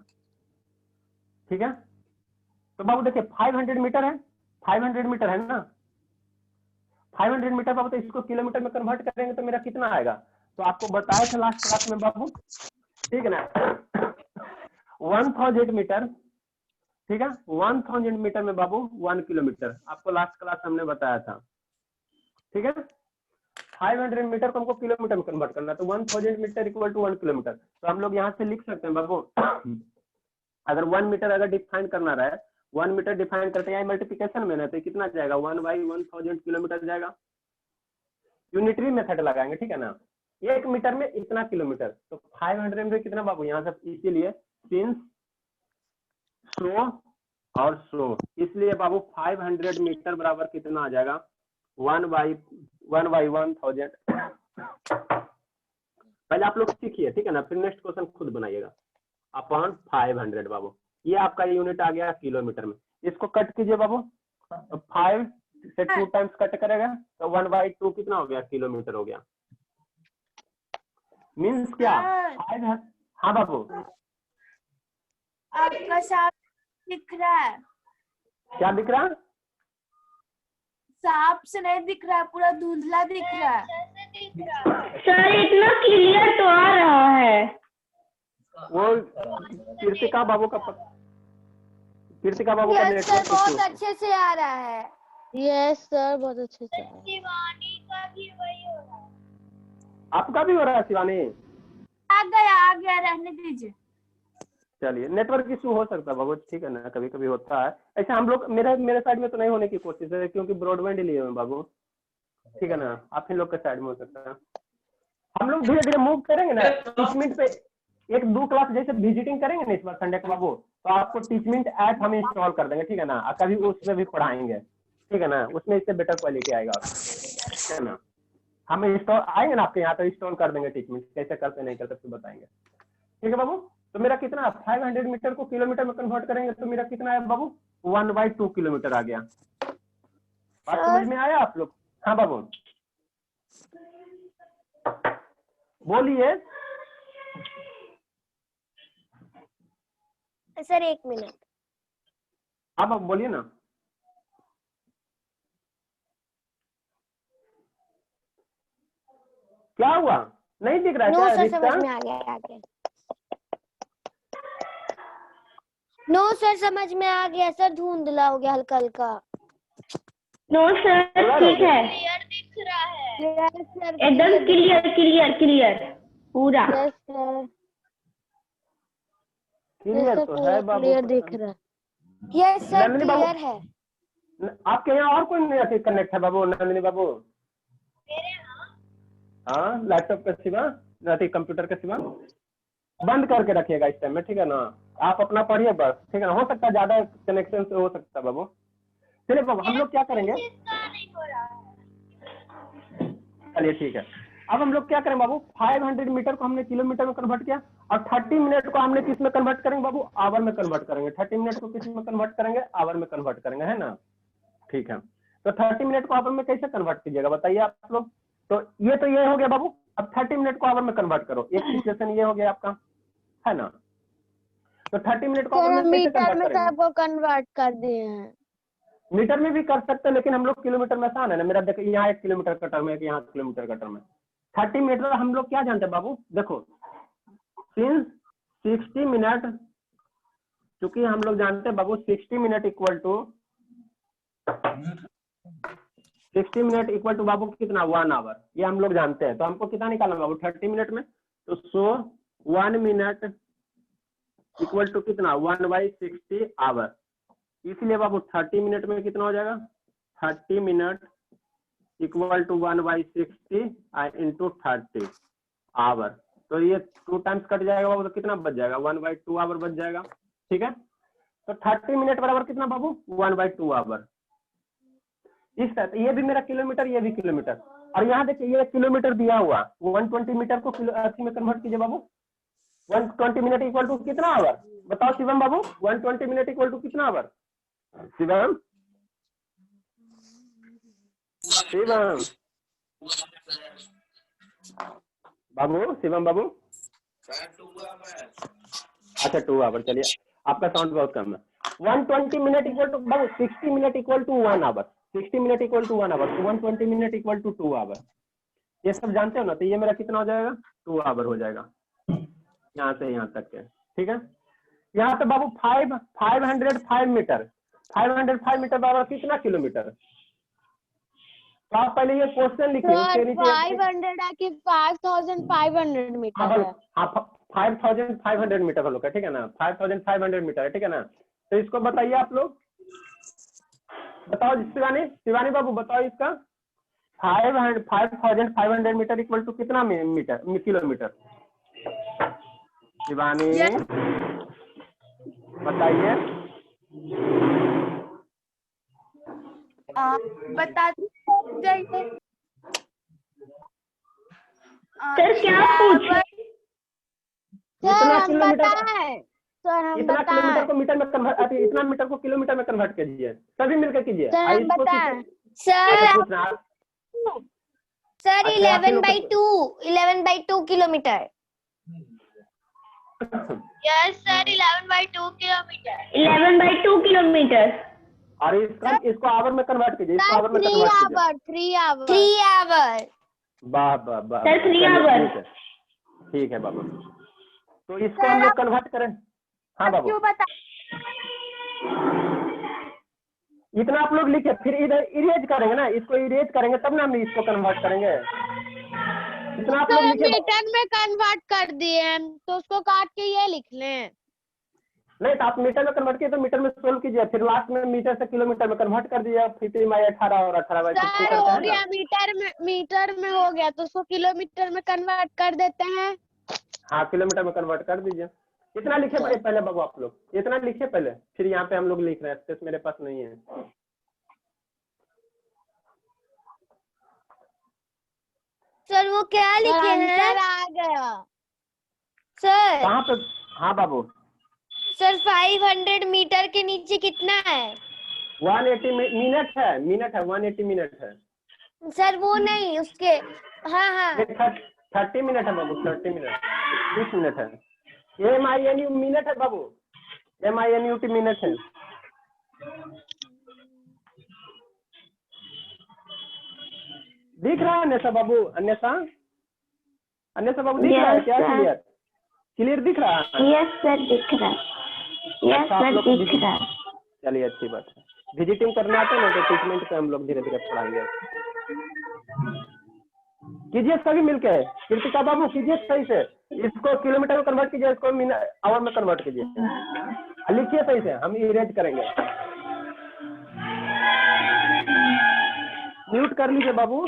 ठीक है। तो बाबू देखिए 500 मीटर है, 500 मीटर है ना, 500 मीटर बाबू, तो इसको किलोमीटर में कन्वर्ट करेंगे तो मेरा कितना आएगा, तो आपको बताया था लास्ट क्लास में बाबू, ठीक है ना 1000 मीटर, ठीक है, 1000 मीटर में बाबू 1 किलोमीटर, आपको लास्ट क्लास हमने बताया था, ठीक है। 500 मीटर को हमको किलोमीटर में कन्वर्ट करना है, तो 1000 मीटर इक्वल टू 1 किलोमीटर, तो हम लोग यहाँ से लिख सकते हैं बाबू अगर 1 मीटर अगर डिफाइन करना रहे, 1 मीटर डिफाइन करते हैं मल्टीप्लिकेशन में ना, तो कितना जाएगा 1/1000 किलोमीटर जाएगा, यूनिटरी मेथड लगाएंगे, ठीक है ना, 1 मीटर में इतना किलोमीटर, तो 500 में कितना बाबू, यहाँ से इसीलिए सिंस 100 और 100, इसलिए बाबू 500 मीटर बराबर कितना आ जाएगा 1/1000। पहले आप लोग सीखिए, ठीक है ना, फिर नेक्स्ट क्वेश्चन खुद बनाइएगा, अपॉन 500 बाबू, ये आपका यूनिट आ गया किलोमीटर में। इसको कट कीजिए बाबू, तो 5 से 2 टाइम्स कट करेगा तो 1/2 कितना हो गया, किलोमीटर हो गया। मीन्स क्या 5, हाँ बाबू आपका साफ दिख रहा है, क्या दिख रहा है, साफ से नहीं दिख रहा है, पूरा धुंधला दिख रहा है। सर इतना क्लियर तो आ रहा है। वो कीर्तिका बाबू का यस सर बहुत अच्छे से आ रहा है। यस सर बहुत अच्छे से। शिवानी का भी वही हो रहा है। आपका भी हो रहा है शिवानी? आ गया रहने दीजिए। चलिए, नेटवर्क इशू हो सकता है बाबू, ठीक है ना, कभी कभी होता है ऐसे। हम लोग मेरे साइड में तो नहीं होने की कोशिश है, क्योंकि ब्रॉडबैंड लिए हुए बाबू, ठीक है ना, आप ही लोग के साइड में हो सकता है। हम लोग धीरे धीरे मूव करेंगे ना, टीचमेंट पे 1-2 क्लास जैसे विजिटिंग करेंगे ना इस बार संडे को बाबू, तो आपको टीचमेंट ऐप हम इंस्टॉल कर देंगे, ठीक है ना, कभी उसमें भी पढ़ाएंगे, ठीक है ना, उसमें इससे बेटर क्वालिटी आएगा, ठीक है ना। हम इंस्टॉल आएंगे ना आपके यहाँ तो इंस्टॉल कर देंगे, टीचमेंट कैसे करते नहीं करते फिर बताएंगे, ठीक है बाबू। तो मेरा कितना 500 मीटर को किलोमीटर में कन्वर्ट करेंगे तो मेरा कितना है बाबू, 1/2 किलोमीटर आ गया। बात समझ में आया आप लोग? हाँ बाबू बोलिए। Sir 1 minute. आप बोलिए ना। क्या हुआ, नहीं दिख रहा है नो क्या सर, रिश्ता? समझ में आ गया आगे। नो सर, समझ में आ गया सर, धुंधला हो गया हल्का हल्का। नो सर, ठीक है, क्लियर दिख रहा है। यस सर, एकदम क्लियर क्लियर क्लियर पूरा। यस सर, क्लियर तो है बाबू, क्लियर दिख रहा है। यस सर, नंदिनी बाबू, क्लियर है। आपके यहाँ और कोई नहीं कनेक्ट है बाबू? नंदिनी बाबू, मेरे यहाँ हाँ, लैपटॉप के सिवा, नहीं कंप्यूटर के सिवा बंद करके रखिएगा इस टाइम में, ठीक है ना, आप अपना पढ़िए बस, ठीक है ना, हो सकता है ज्यादा कनेक्शन से हो सकता है बाबू। चलिए बाबू, हम लोग क्या करेंगे, इसका नहीं हो रहा है। चलिए ठीक है, अब हम लोग क्या करें बाबू, 500 मीटर को हमने किलोमीटर में कन्वर्ट किया, और 30 मिनट को हमने किस में कन्वर्ट करेंगे बाबू, आवर में कन्वर्ट करेंगे। 30 मिनट को किस में कन्वर्ट करेंगे, आवर में कन्वर्ट करेंगे, है ना, ठीक है। तो 30 मिनट को आवर में कैसे कन्वर्ट कीजिएगा बताइए आप लोग। तो ये हो गया बाबू, अब 30 मिनट को आवर में कन्वर्ट करो, एक सिचुएशन ये हो गया आपका, है ना। तो 30 मिनट को आवर में कैसे मीटर कन्वर्ट में करेंगे? सबको कन्वर्ट कर दिए हैं। मीटर में भी कर सकते हैं, लेकिन हम लोग किलोमीटर में आसान है ना, मेरा देखिए यहाँ 1 किलोमीटर का टर्म है, यहाँ किलोमीटर का टर्म है। 30 मीटर हम लोग क्या जानते हैं बाबू, देखो सिंस 60 मिनट, चूंकि हम लोग जानते हैं बाबू 60 minute equal to 60 minute equal to बाबू कितना, 1 आवर, ये हम लोग जानते हैं। तो हमको कितना निकालना बाबू 30 मिनट में, तो 1 मिनट इक्वल टू कितना, 1/60 आवर। इसलिए बाबू 30 मिनट में कितना हो जाएगा, 30 minute equal to 1/60 into 30 hour. तो ये 2 टाइम्स कट जाएगा बाबू, तो कितना बच जाएगा, 1/2 आवर बच जाएगा, ठीक है। तो 30 मिनट बराबर कितना बाबू, 1/2 आवर। इस तरह ये भी मेरा किलोमीटर, ये भी किलोमीटर, और यहाँ देखिए ये किलोमीटर दिया हुआ, 120 मीटर को किलो में कन्वर्ट कीजिए बाबू। 120 मिनट इक्वल टू कितना आवर, बताओ शिवम बाबू, 120 मिनट इक्वल टू कितना आवर, शिवम शिवम बाबू, शिवम बाबू, अच्छा 2 आवर, चलिए आपका साउंड बहुत कम है। 120 मिनट इक्वल टू बाबू 60 minute equal to 1 hour, 60 minute equal to 1 hour, 120 minute equal to 2 hour. ये सब जानते हो ना, तो ये मेरा कितना हो जाएगा, 2 आवर हो जाएगा, यहाँ से यहाँ तक के, ठीक है। यहाँ पे बाबू 505 मीटर, 505 मीटर बराबर कितना किलोमीटर। तो आप पहले ये क्वेश्चन लिखिए, उसके नीचे 500 है कि 5500 मीटर है? हाँ 5500 मीटर का लोग है, ठीक है ना, 5500 मीटर है, ठीक है ना। तो इसको बताइए आप लोग, बताओ शिवानी बाबू बताओ इसका, 5500 मीटर इक्वल टू कितना मीटर, किलोमीटर, शिवानी बताइए। बता दीजिए सर क्या पूछ सर हम किलोमीटर बताएं, सर हम इतना बताएं, किलोमीटर को मीटर में कन्वर्ट, इतना मीटर को किलोमीटर में कन्वर्ट कीजिए, सभी मिलकर कीजिए। सर हम बताएं। सर अच्छा, 11/2 kilometre. Yes sir 11/2 kilometre. 11/2 kilometre. और इसको आवर में कन्वर्ट कीजिए, इसको आवर में 3 कन्वर्ट कीजिए। Hour 3 hour 3 hour. वाह वाह वाह, सर 3 आवर। ठीक है बाबू, तो इसको हम लोग कन्वर्ट करें। हाँ बाबू, क्यों बता, इतना आप लोग लिखे, फिर इधर इरेज करेंगे ना, इसको इरेज करेंगे तब ना हम इसको कन्वर्ट करेंगे। इतना आप लोग सर लिखे, मीटर में कन्वर्ट कर दिए हैं, तो उसको काट के ये लिख लें। नहीं तो आप मीटर में कन्वर्ट किए तो मीटर में सोल्व कीजिए, फिर लास्ट में मीटर से किलोमीटर में कन्वर्ट कर दीजिए। 50/18 और 18/50 सर करते हो हैं गया, ना। मीटर में हो गया तो उसको किलोमीटर में कन्वर्ट कर देते हैं। हाँ किलोमीटर में कन्वर्ट कर दीजिए। इतना लिखे पहले बाबू आप लोग, इतना लिखिए पहले, फिर यहाँ पे हम लोग लिख रहे हैं, स्पेस मेरे पास नहीं है। सर वो क्या लिखे हैं? आंसर आ गया सर कहाँ पे? हाँ बाबू सर 500 मीटर के नीचे कितना है? 180 मिनट है, 180 मिनट है। सर वो नहीं उसके, हाँ हाँ 30 मिनट है बाबू, 30 मिनट, 30 मिनट है। MINU मिनट है बाबू, MINUT मिनट है। दिख रहा है अन्यथा बाबू? अन्यथा बाबू दिख रहा है क्या? क्लियर दिख रहा है? यस सर दिख रहा है, यस आप सर लोग को दिख रहा है। चलिए अच्छी बात है। विजिटिंग करना आता है ना तो ट्रीटमेंट पे हम लोग धीरे धीरे पढ़ाएंगे। कीजिए सभी मिलके, कृतिका बाबू कीजिए सही से, इसको किलोमीटर में कन्वर्ट कीजिए, इसको आवर में कन्वर्ट कीजिए, लिखिए सही से, हम इरेज करेंगे। म्यूट कर लीजिए बाबू,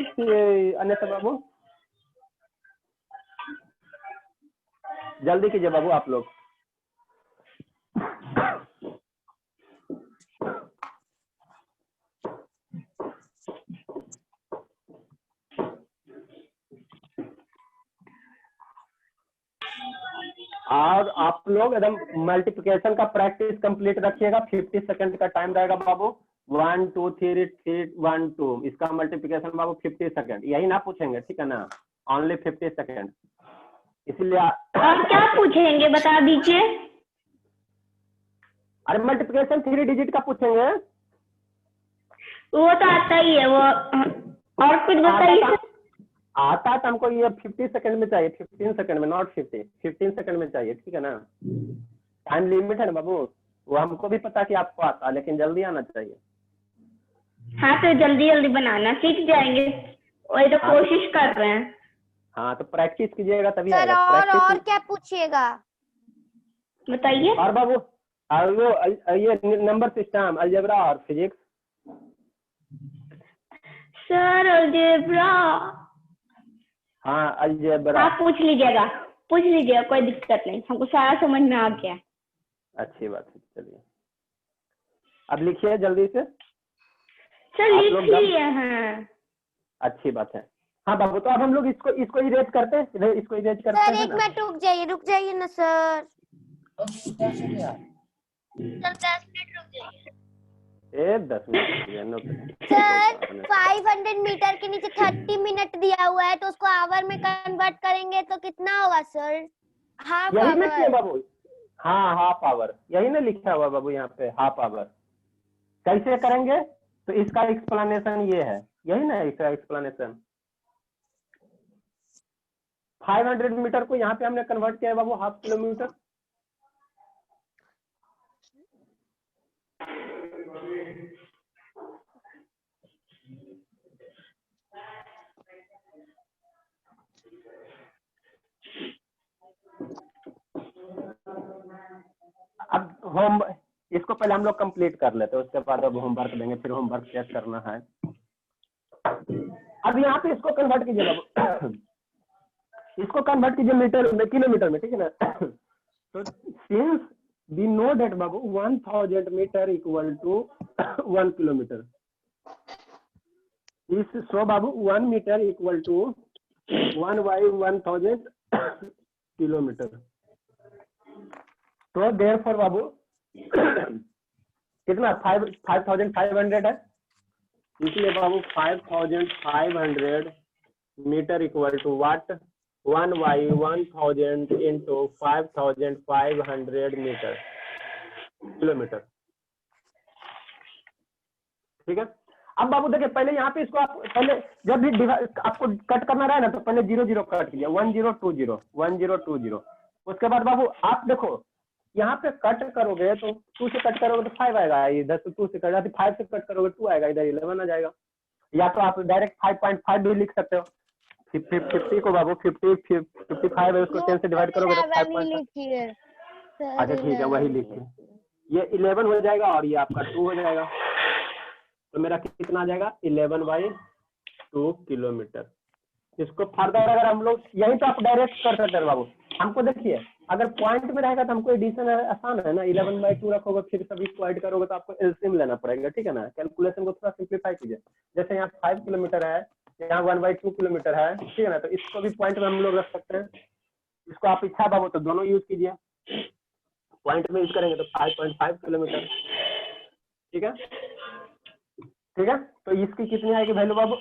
अन्यथा बाबू जल्दी कीजिए बाबू आप लोग। और आप लोग एकदम मल्टीप्लिकेशन का प्रैक्टिस कंप्लीट रखिएगा। 50 सेकंड का टाइम रहेगा बाबू। 1 2 3 3 1 2 इसका मल्टीप्लिकेशन बाबू 50 सेकंड, यही ना पूछेंगे, ठीक है ना? Only 50 second. इसलिए और क्या पूछेंगे बता दीजिए। अरे मल्टीप्लिकेशन 3 डिजिट का पूछेंगे। वो तो आता ही है वो, और कुछ बताइए। आता तो हमको ये 50 सेकंड में चाहिए, 15 सेकंड में, नॉट 50, 15 सेकंड में चाहिए, ठीक है ना? टाइम लिमिट है ना बाबू, वो हमको भी पता कि आपको आता, लेकिन जल्दी आना चाहिए। हाँ तो जल्दी जल्दी बनाना सीख जाएंगे, वही तो कोशिश कर रहे हैं। हाँ तो प्रैक्टिस कीजिएगा तभी सर आएगा। और क्या पूछिएगा? बताइए। और बाबू और वो ये नंबर सिस्टम, अलजेब्रा और फिजिक्स। सर अलजेब्रा, हाँ अलजेब्रा। आप पूछ लीजिएगा, कोई दिक्कत नहीं, हमको सारा समझ में आ गया। अच्छी बात है, चलिए अब लिखिए जल्दी से। सर लिख लिए हैं। अच्छी बात है। हाँ बाबू तो अब हम लोग इसको इरेज करते हैं, इसको इरेज करते सर हैं एक ना। मिनट रुक जाइए ना सर। सर 10 मिनट रुक जाइए। 10 मिनट। सर 500 मीटर के नीचे 30 मिनट दिया हुआ है, तो उसको आवर में कन्वर्ट करेंगे तो कितना होगा सर? हाफ यही लिखिए आवर। बाबू, हाँ हाफ आवर, यही ना लिखा हुआ बाबू यहाँ पे, हाफ आवर। कैसे करेंगे तो इसका एक्सप्लेनेशन ये है, यही ना इसका एक्सप्लेनेशन। 500 मीटर को यहाँ पे हमने कन्वर्ट किया है बाबू हाफ किलोमीटर। अब होम इसको पहले हम लोग कंप्लीट कर लेते हैं, उसके बाद अब होमवर्क देंगे, फिर होमवर्क चेक करना है। अब यहाँ पे इसको कन्वर्ट कीजिए बाबू, इसको कन्वर्ट कीजिए मीटर में, किलोमीटर में, ठीक है ना? तो सिंस वी नो दैट बाबू 1000 मीटर इक्वल टू 1 किलोमीटर, इस सो बाबू 1 मीटर इक्वल टू 1/1000 किलोमीटर। तो देयरफॉर बाबू कितना 5500 है, इसलिए बाबू 5500 metre equal to what? 1/1000 into 5500 metre kilometre, ठीक है? अब बाबू देखिए पहले यहाँ पे इसको आप पहले जब भी आपको कट करना रहा ना तो पहले 0 0 कट कीजिए, 1 0 2 0 1 0 2 0। उसके बाद बाबू आप देखो यहाँ पे कट करोगे तो 2 से कट करोगे तो 5 आएगा, इधर से 2 से कट, 5 से कट करोगे 2 आएगा, इधर 11 आ जाएगा। या तो आप डायरेक्ट 5.5 भी लिख सकते हो। 50 को बाबू 55 है, उसको 10 से डिवाइड करोगे तो 5.5। अच्छा ठीक है, वही लिखिए। ये 11 हो जाएगा और ये आपका 2 हो जाएगा, तो मेरा कितना आ जाएगा 11/2 किलोमीटर। इसको फर्दर अगर हम लोग यहीं तो आप डायरेक्ट कर सकते हैं बाबू। हमको देखिए अगर पॉइंट में रहेगा तो हमको एडिशन आसान है ना, 11/2 रखोगे फिर सभी को ऐड करोगे तो आपको एलसीएम लेना पड़ेगा, ठीक है ना। कैलकुलेशन को थोड़ा सिंप्लीफाई कीजिए। जैसे यहाँ 5 किलोमीटर है, यहाँ 1/2 किलोमीटर है, ठीक है ना, तो इसको भी पॉइंट में हम लोग रख सकते हैं। इसको आप इच्छा बाबू तो दोनों यूज कीजिए, पॉइंट में यूज करेंगे तो 5.5 किलोमीटर, ठीक है। ठीक है, तो इसकी कितनी आएगी वैल्यू बाबू?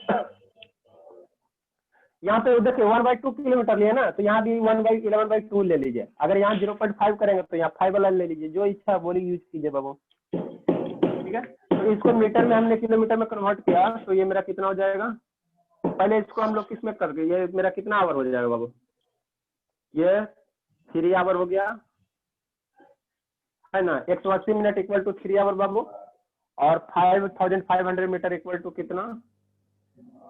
यहाँ पे देखिए 1/2 किलोमीटर लिए ना, तो यहाँ भी 1/11/2 ले लीजिए। अगर यहाँ 0.5 करेंगे तो यहाँ 5 वाला ले लीजिए, जो इच्छा बोली यूज कीजिए बाबू, ठीक है। तो इसको मीटर में हमने किलोमीटर में कन्वर्ट किया, तो ये मेरा कितना हो जाएगा? पहले इसको हम लोग किस में करके, ये मेरा कितना आवर हो जाएगा बाबू? ये 3 आवर हो गया है ना। 180 मिनट इक्वल टू 3 आवर बाबू, और 5500 मीटर इक्वल टू कितना?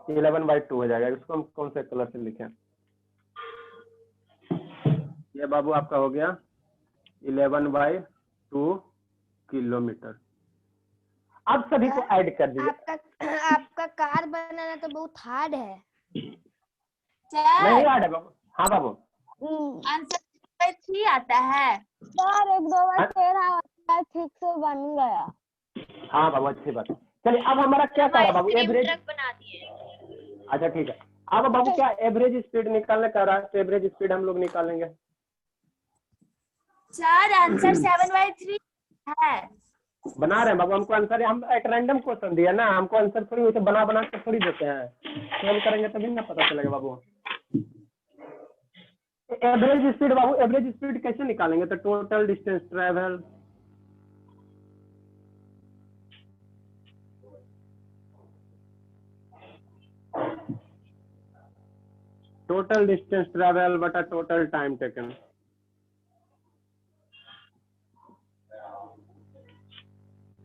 11/2 हो जाएगा। इसको हम कौन से कलर से लिखें? ये बाबू आपका हो गया 11/2 किलोमीटर। अब सभी को ऐड कर दीजिए। आपका कार बनाना तो बहुत हार्ड है। नहीं हार्ड है बाबू। हाँ बाबू, आंसर 3 आता है सर, 1-2 बार तेरा ठीक से बन गया। हाँ बाबू अच्छी बात है। चलिए अब हमारा क्या करा बाबू? एवरेज बना दिए। अच्छा ठीक है। अब बाबू क्या एवरेज स्पीड निकालने का रहा है, तो एवरेज स्पीड हम लोग निकालेंगे। सर आंसर 7/3 है। बना रहे हैं बाबू, हमको आंसर, हम एक रैंडम क्वेश्चन दिया ना, हमको आंसर थोड़ी वैसे बना के थोड़ी देते हैं, सोल्व करेंगे तभी ना पता चलेगा बाबू। एवरेज स्पीड बाबू, एवरेज स्पीड कैसे निकालेंगे? तो total distance travel, total distance travel बटा total time taken.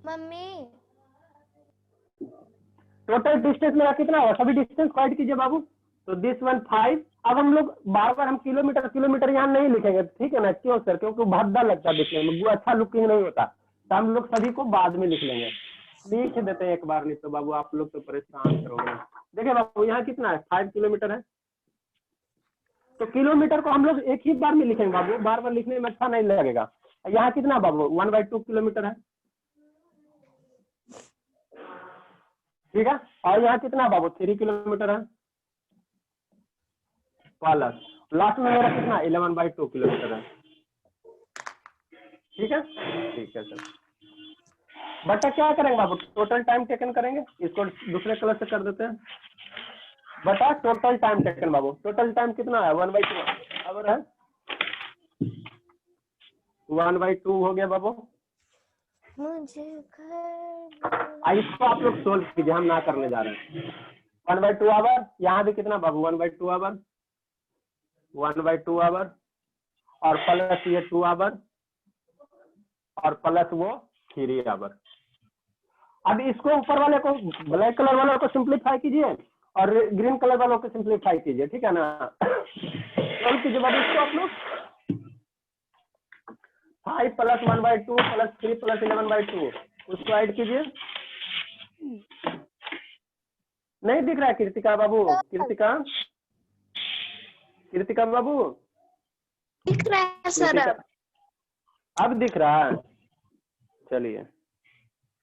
Mummy total distance मेरा कितना होगा? सभी डिस्टेंस को ऐड कीजिए बाबू। तो दिस 1 5। अब हम लोग बार बार हम किलोमीटर यहाँ नहीं लिखेंगे, ठीक है ना। क्यों सर? क्योंकि भद्दा लगता है दिखने में, वो अच्छा लुकिंग नहीं होता, तो हम लोग सभी को बाद में लिख लेंगे। लिख देते हैं एक बार, नहीं तो बाबू आप लोग तो परेशान करोगे। देखिए बाबू यहाँ कितना है? 5 किलोमीटर है, तो किलोमीटर को हम लोग एक ही बार में लिखेंगे बाबू, बार बार लिखने में अच्छा नहीं लगेगा। यहाँ कितना बाबू? 1/2 किलोमीटर है, ठीक है। और यहाँ कितना बाबू? 3 किलोमीटर है, प्लस लास्ट में मेरा कितना? 11/2 किलोमीटर है, ठीक है। ठीक है सर, बटा क्या करेंगे बाबू? टोटल टाइम टेकन करेंगे। इसको दूसरे कलर से कर देते हैं, बटा टोटल टाइम टेकन बाबू। टोटल टाइम कितना है? 1/2 आवर है, 1/2 हो गया बाबू। मुझे इसको आप लोग सोल्व कीजिए, हम ना करने जा रहे हैं। 1/2 आवर, यहाँ भी कितना बाबू? 1/2 आवर, 1/2 आवर, और प्लस ये 2 आवर, और प्लस वो 3 आवर। अब इसको ऊपर वाले को, ब्लैक कलर वाले को सिंप्लीफाई कीजिए और ग्रीन कलर वालों को सिंप्लीफाई कीजिए, ठीक है ना। सोल्व कीजिए बाबू इसको आप लोग। 5 + 1/2 + 3 + 11/2, उसको ऐड कीजिए। नहीं दिख रहा है कृतिका बाबू? कृतिका बाबू दिख रहा है सर। अब दिख रहा है? चलिए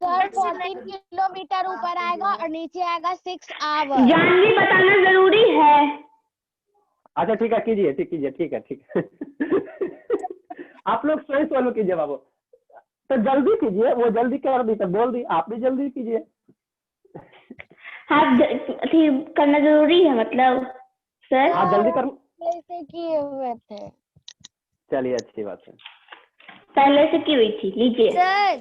सर 14 किलोमीटर ऊपर आएगा और नीचे आएगा 6 आवर। जानवी बताना जरूरी है। अच्छा ठीक है, कीजिए, ठीक है। आप लोग स्वयं सोल्व कीजिए बाबू, तो जल्दी कीजिए। वो जल्दी कर दी तो बोल दी, आप भी जल्दी कीजिए। हाँ करना जरूरी है मतलब सर। आप जल्दी कर, ऐसे किए हुए थे। चलिए अच्छी बात है, पहले से की हुई थी। लीजिए सर,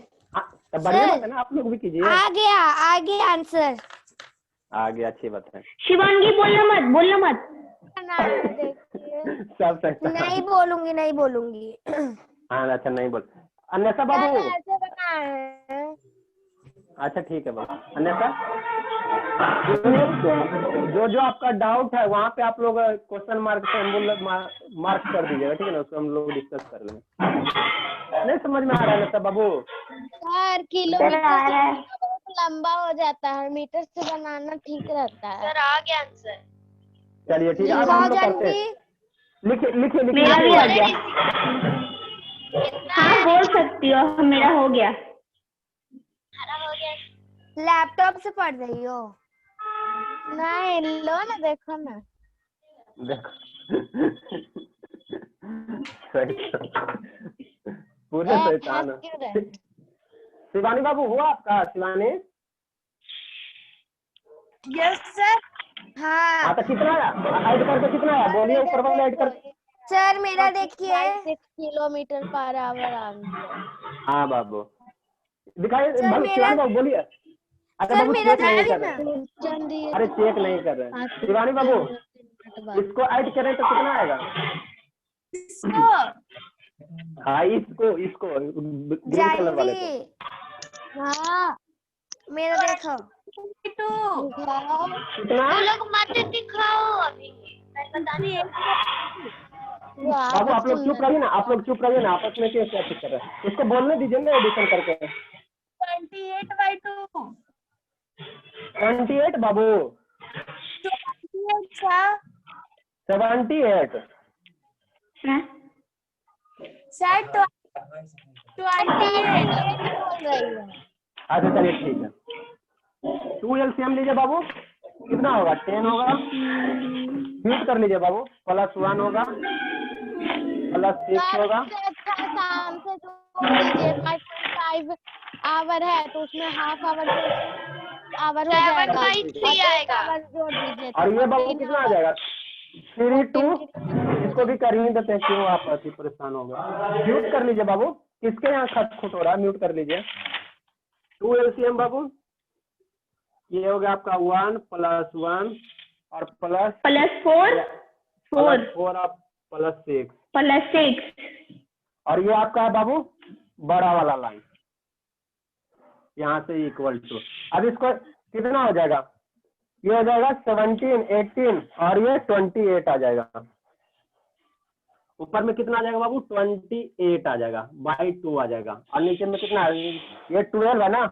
तो बढ़िया बात है ना, आप लोग भी कीजिए। आ गया आंसर। आ गया, अच्छी बात है। शिवांगी बोलना मत। सब सही। नहीं बोलूंगी। हाँ अच्छा नहीं बोल। अन्यथा बाबू ऐसे बनाए हैं। अच्छा ठीक है बाबू। अन्यथा जो आपका डाउट है वहाँ पे आप लोग क्वेश्चन मार्क मार्क कर दीजिएगा, ठीक है ना, उसको हम लोग डिस्कस कर लेंगे। नहीं समझ में आ रहा है ना बाबू? सर किलोमीटर से बहुत लंबा हो जाता है, मीटर से बनाना ठीक रहता है। सर आ गया आंसर। चलिए ठीक है, अब हम लोग करते हैं। लिखिए लिखिए लिखिए। मेरा भी आ गया। हाँ बोल सकती हो, मेरा हो गया। लैपटॉप से पढ़ रही हो? नहीं लो ना, देखो ना। देखो पूरे शैतान। क्यों रहे? शिवानी बाबू हुआ आपका? Shivani yes sir. हाँ तो कितना आया? ऐड करके कितना आया बोलिए, ऊपर वाला ऐड कर। सर मेरा देखिए 6 किलोमीटर पर आवर आंसर। हाँ बाबू दिखाइए। सर, मेरा- शिवानी बाबू बोलिए। अच्छा सर बाबू मेरा चेक नहीं कर देखिए रहे। अरे चेक नहीं कर रहे शिवानी बाबू। इसको ऐड करें तो कितना आएगा? हाँ इसको ग्रीन कलर वाले को। जानवी हाँ मेरा देखो। कितना? लोग मत दिखाओ अभी, बतानी है। बाबू आप लोग चुप रहिए ना, आप लोग चुप रहिए ना, आपस में क्या चेक कर रहे हैं? इसको बोलने दीजिए ना एडिशन करके। 28/2। 28 बाबू। 78। सर 28। अच्छा चलिए ठीक है। 2 LCM लीजिए बाबू, कितना होगा? 10 होगा। म्यूट कर लीजिए बाबू। +1 होगा, +6 होगा। शाम से जोड़ दीजिए, 5.5 आवर है तो उसमें हाफ आवर आवर हो जाएगा, 7/3 आएगा। आवर जोड़ दीजिए। और ये बाबू कितना आ जाएगा? 3/2। इसको भी कर ही देते हैं, क्यों आप ऐसे परेशान हो गए? म्यूट कर लीजिए बाबू। किसके यहाँ खट हो रहा है? म्यूट कर लीजिए। 2 LCM बाबू, ये हो गया आपका 1 +1 और +4 4 +6 और ये आपका है बाबू बड़ा वाला लाइन यहाँ से इक्वल टू। अब इसको कितना हो जाएगा? ये हो जाएगा 17, 18 और ये 28 आ जाएगा। ऊपर में कितना आ जाएगा बाबू? 28 आ जाएगा, /2 आ जाएगा। और नीचे में कितना? ये 12 है ना,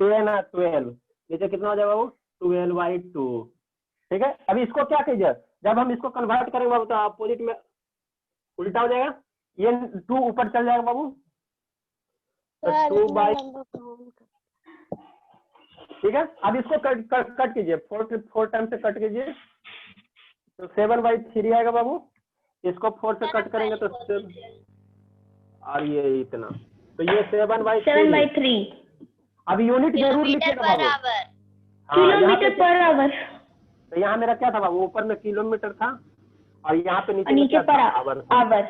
10 है 12। नीचे कितना हो जाएगा बाबू? 12/2। ठीक है। अभी इसको क्या कीजिए, जब हम इसको कन्वर्ट करेंगे बाबू तो अपोजिट में उल्टा हो जाएगा। ये 2 ऊपर चल जाएगा बाबू, तो 2/। ठीक है। अब इसको कट कीजिए, 4 टाइम से कट कीजिए तो 7/3 आएगा बाबू। इसको 4 से कट करेंगे तो 7 और ये इतना, तो ये 7/3। अब यूनिट जरूर लिखिएगा बाबू। Kilometre per hour. तो यहाँ मेरा क्या था बाबू? ऊपर में किलोमीटर था और यहाँ पे नीचे नीचे पर आवर था।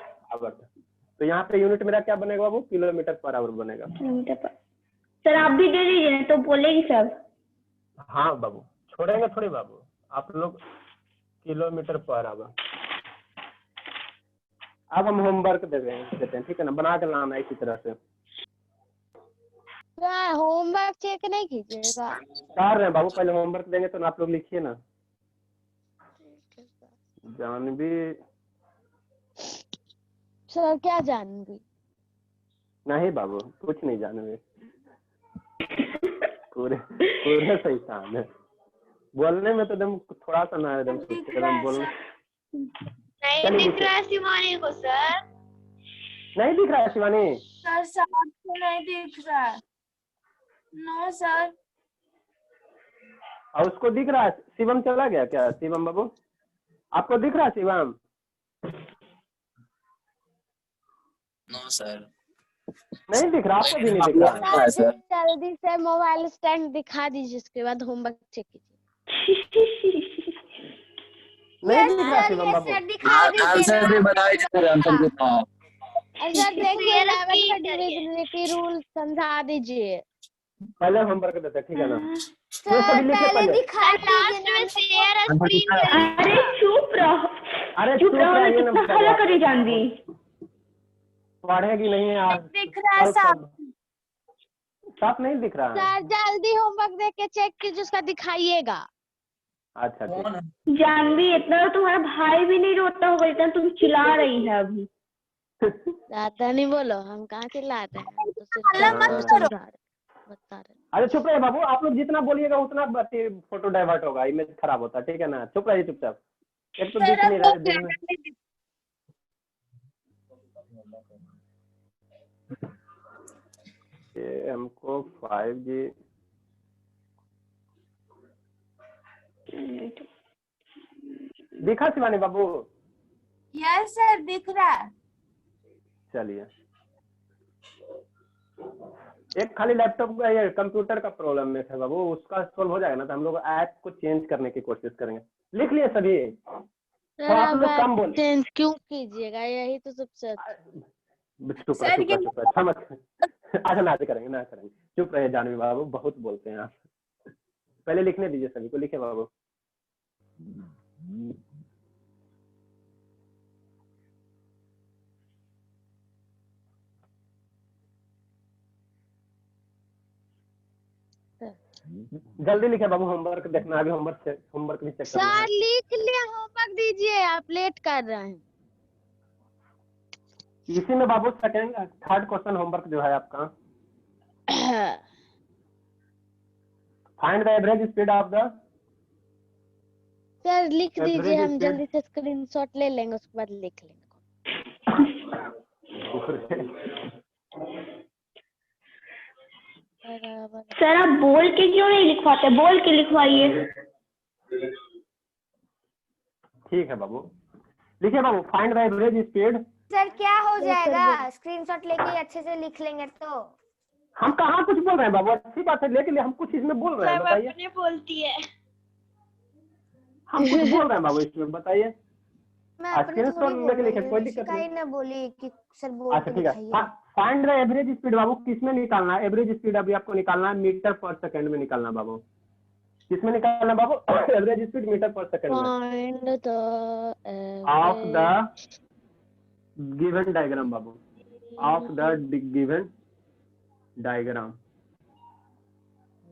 तो यहाँ पे यूनिट मेरा क्या बनेगा बाबू? किलोमीटर पर आवर बनेगा। किलोमीटर पर। सर आप भी दे दीजिए ना तो बोलेगी सब। हाँ बाबू, छोड़ेंगे थोड़ी बाबू, आप लोग किलोमीटर पर आवर। अब हम होमवर्क देते हैं, ठीक है ना, बना के लाना इसी तरह से। होमवर्क चेक नहीं कीजिएगा? कर रहे हैं बाबू, पहले होमवर्क देंगे तो आप लोग लिखिए ना। जानवी सर क्या जानवी? नहीं बाबू, कुछ नहीं जानवी। पूरे शैतान है। बोलने में तो एकदम थोड़ा सा ना एकदम बोलने नहीं दिख रहा है शिवानी को सर। नहीं दिख रहा है शिवानी? सर साफ से नहीं दिख रहा है। No sir. और उसको दिख रहा है? शिवम चला गया क्या? शिवम बाबू आपको दिख रहा है? Shivam no sir. नहीं दिख रहा? आपको भी नहीं दिख रहा? जल्दी से मोबाइल स्टैंड दिखा दीजिए, उसके बाद होमवर्क चेक कीजिए। नहीं दिख रहा शिवम बाबू? आंसर भी बता दीजिए, आंसर कितना है? सर देखिए 11 का डिविजिबिलिटी रूल समझा दीजिए। पहले होमवर्क देते, ठीक है ना? सर पहले दिखा लास्ट में शेयर स्क्रीन। अरे चुप रहो। अरे चुप रहो ना, कितना हल्ला करे जानवी। पढ़ेगी नहीं यार। दिख रहा है साफ। साफ नहीं दिख रहा है? सर जल्दी होमवर्क देख के चेक कीजिए, उसका दिखाइएगा। अच्छा ठीक है। जानवी, इतना तो तुम्हारा भाई भी नहीं रोता होगा इतना तुम चिल्ला रही है अभी। ज्यादा नहीं बोलो, हम कहाँ चिल्ला रहे हैं, हम तो सिर्फ हल्ला आपको मत करो। समझा रहे, बता रहे। अरे चुप रहिए बाबू, आप लोग जितना बोलिएगा उतना फोटो डाइवर्ट होगा, इमेज खराब होता है, ठीक है ना? चुप रहिए चुपचाप। एक तो दिख नहीं रहा है दिन में। ये हमको 5G दिखा शिवानी बाबू? यस सर, दिख रहा है। चलिए, एक खाली लैपटॉप का ये कंप्यूटर का प्रॉब्लम में है बाबू, उसका सॉल्व हो जाएगा ना तो हम लोग ऐप को चेंज करने की कोशिश करेंगे। लिख लिए सभी? तो आप लोग कम बोल। चेंज क्यों कीजिएगा, यही तो सबसे अच्छा। चुप रहे, समझ। अच्छा ना करेंगे, ना करेंगे, चुप रहे जानवी बाबू, बहुत बोलते हैं आप। पहले लिखने दीजिए सभी को, लिखे बाबू। जल्दी लिखे बाबू, होमवर्क देखना, अभी होमवर्क भी चेक करना है। सर लिख लिया, होमवर्क दीजिए, आप लेट कर रहे हैं। इसी में बाबू थर्ड क्वेश्चन होमवर्क जो है आपका, find the average speed of the. Sir लिख Average दीजिए, हम speed। जल्दी से स्क्रीनशॉट ले लेंगे, उसके बाद लिख लेंगे। सर आप बोल के क्यों नहीं लिखवाते, बोल के लिखवाइए। ठीक है बाबू, लिखिए बाबू, find the average speed. Sir क्या हो जाएगा, स्क्रीनशॉट लेके अच्छे से लिख लेंगे तो। हम कहाँ कुछ बोल रहे हैं बाबू, अच्छी बात है, लेकिन हम कुछ इसमें बोल रहे हैं, बताइए। अपने बोलती है। हम कुछ बोल रहे हैं बाबू इसमें, बताइए। मैं अपने स्क्रीनशॉट थोड़ी लेके लिखे, कोई बोल दिक्कत रही नहीं। ना बोली कि सर बोल अच्छा के ठीक है, दिखाइए। फाइंड द एवरेज स्पीड बाबू किसमें निकालना है? एवरेज स्पीड अभी आपको निकालना है मीटर पर सेकंड में निकालना बाबू। किसमें निकालना बाबू? एवरेज स्पीड मीटर पर सेकंड में find the of the given diagram Babu, of the given diagram.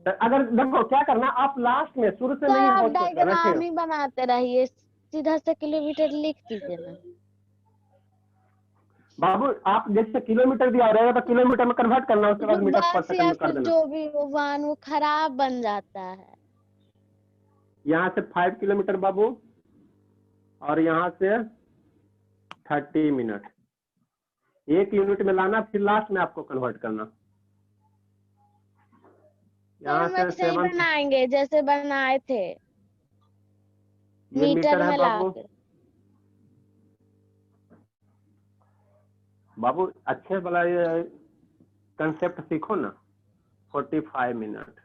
अगर देखो क्या करना, आप लास्ट में शुरू से नहीं आप हो सकता डायग्राम ही बनाते रहिए, सीधा से किलोमीटर लिख दीजिए ना बाबू। आप जैसे किलोमीटर दिया रहेगा तो किलोमीटर में कन्वर्ट करना, उसके बाद मीटर पर बस, या सेकंड में कर फिर देना। जो भी वो वाहन वो खराब बन जाता है। यहाँ से 5 किलोमीटर बाबू, और यहाँ से 30 मिनट, 1 यूनिट में लाना, फिर लास्ट में आपको कन्वर्ट करना। यहाँ हम से वैसे ही 7 बनाएंगे जैसे बनाए थे, ये मीटर है में बाबू। लाके। बाबू अच्छे वाला ये कंसेप्ट सीखो ना, 45 मिनट।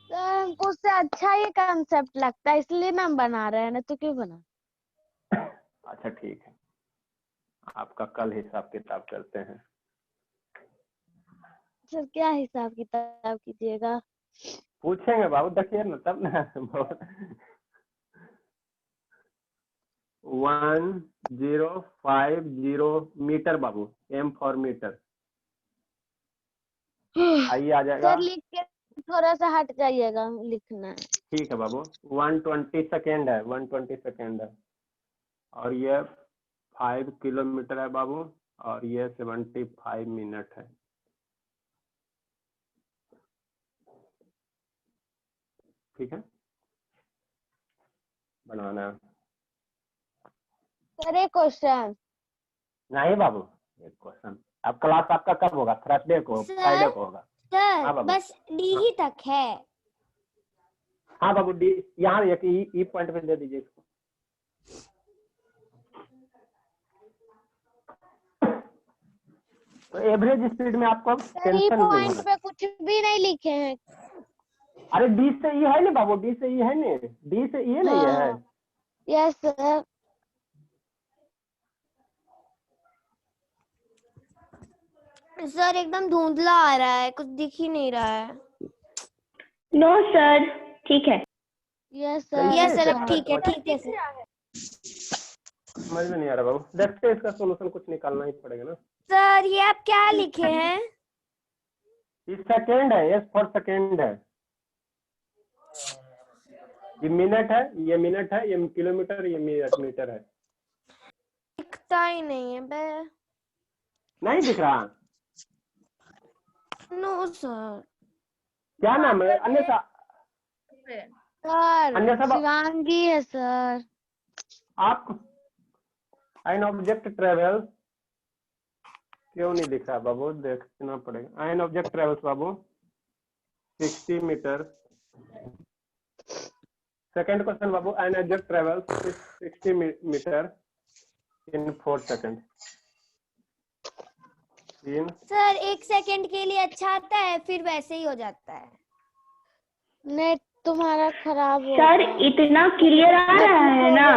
सर हमको उससे अच्छा ये कंसेप्ट लगता है, इसलिए ना हम बना रहे हैं, ना तो क्यों बना। अच्छा ठीक है, आपका कल हिसाब किताब करते हैं। सर क्या हिसाब किताब कीजिएगा? पूछेंगे बाबू, देखिए ना तब ना। 1050 मीटर बाबू, M फॉर मीटर। आइए आ जाएगा। सर लिख के थोड़ा सा हट जाइएगा, लिखना है। ठीक है बाबू, 120 सेकेंड है, 120 सेकेंड है, और ये 5 किलोमीटर है बाबू, और ये 75 मिनट है। ठीक है, बनाना। सर एक क्वेश्चन। नहीं बाबू, एक क्वेश्चन। अब क्लास आपका कब होगा? थर्सडे को, फ्राइडे को होगा। हाँ सर बाबू। बस डी ही तक है। हाँ बाबू, डी यहाँ एक ई पॉइंट पे दे दीजिए इसको। तो एवरेज स्पीड में आपको सर ई टेंशन नहीं पॉइंट होना। पे कुछ भी नहीं लिखे हैं। अरे डी से ई है ना बाबू, डी से ई है ना, डी से ई नहीं है। Yes sir. सर एकदम धुंधला आ रहा है, कुछ दिख ही नहीं रहा है। नो सर, ठीक है। Yes sir. यस सर, अब ठीक है, ठीक है सर। समझ में नहीं आ रहा बाबू, देखते हैं इसका सोल्यूशन कुछ निकालना ही पड़ेगा ना। सर ये आप क्या लिखे हैं? ये सेकेंड है, एस फॉर सेकेंड है, ये मिनट है, ये मिनट है, ये किलोमीटर, ये मीटर है। दिखता ही नहीं है बे। नहीं दिख रहा? No sir. क्या नाम है? अन्यथा सर अन्यथा शिवांगी है सर। आप एन ऑब्जेक्ट ट्रेवल क्यों नहीं दिख रहा बाबू? देखना पड़ेगा। एन ऑब्जेक्ट ट्रेवल्स बाबू 60 मीटर। सेकंड क्वेश्चन बाबू, an object travels 60 metre in 4 second. Sir 1 second के लिए अच्छा आता है, फिर वैसे ही हो जाता है। नेट तुम्हारा खराब हो सर गया। इतना क्लियर आ रहा है ना।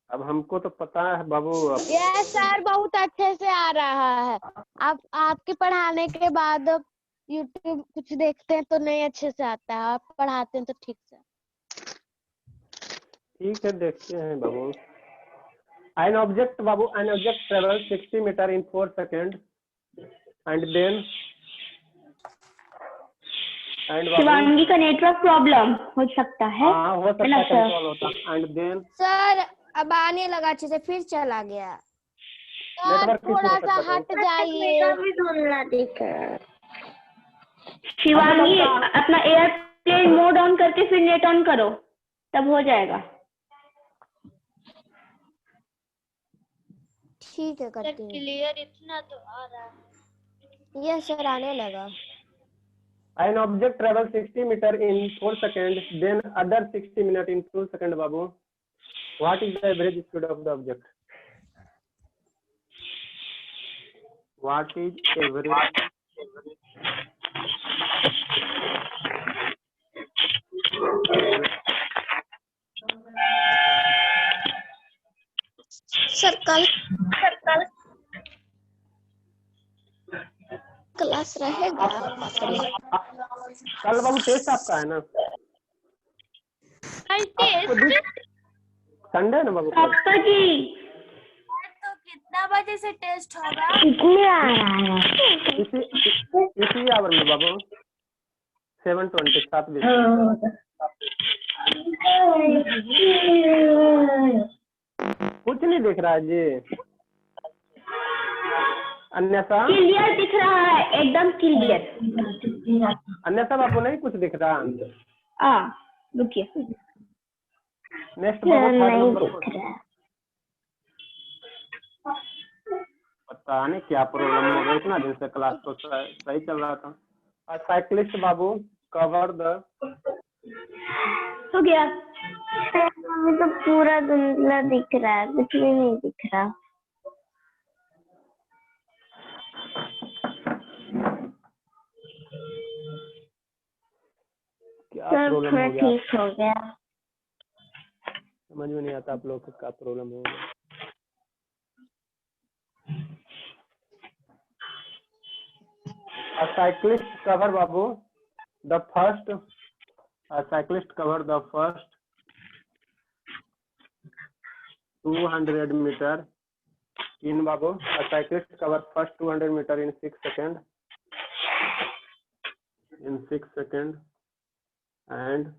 अब हमको तो पता है बाबू। यस सर बहुत अच्छे से आ रहा है। आप आपके पढ़ाने के बाद यूट्यूब कुछ देखते हैं तो नहीं अच्छे से आता है, आप पढ़ाते हैं तो ठीक से। ठीक है देखते हैं बाबू। एन ऑब्जेक्ट बाबू, an object travel 60 metre in 4 second and then Shivangi का नेटवर्क प्रॉब्लम हो सकता है। हाँ हो सकता है, कंट्रोल होता। एंड देन सर अब आने लगा अच्छे से, फिर चला गया। सर थोड़ा सा हट जाइए। शिवांगी अपना एयरप्लेन मोड ऑन करके फिर नेट ऑन करो, तब हो जाएगा। ठीक है करती हूँ। क्लियर इतना तो आ रहा है। यस सर आने लगा। An object travels 60 meter in 4 seconds, then other 60 minutes in 2 seconds, Babu. What is the average speed of the object? What is average? Sir कल क्लास रहेगा? कल बाबू टेस्ट आपका है ना? संडे है ना बाबू? पापा जी तो कितना बजे से टेस्ट होगा? कितने आ रहा है? इसी आवर में बाबू 7:20 7 बजे। कुछ नहीं दिख रहा है जी। अन्यथा क्लियर दिख रहा है, एकदम क्लियर। अन्यथा बाबू नहीं कुछ दिख रहा। रुकिए। नेक्स्ट बाबू थर्ड नहीं नंबर दिख रहा। पता नहीं क्या प्रॉब्लम हो गया, इतना दिन से क्लास तो सही चल रहा था। साइक्लिस्ट बाबू कवर द हो गया। मुझे तो पूरा धुंधला दिख रहा है, कुछ भी नहीं दिख रहा। क्या प्रॉब्लम हो गया? ठीक हो गया। समझ में नहीं आता आप लोग को क्या प्रॉब्लम हो गया। A cyclist cover babu the first. A cyclist cover the first 200 meter in babu. A cyclist cover first 200 meter in 6 seconds. In 6 seconds and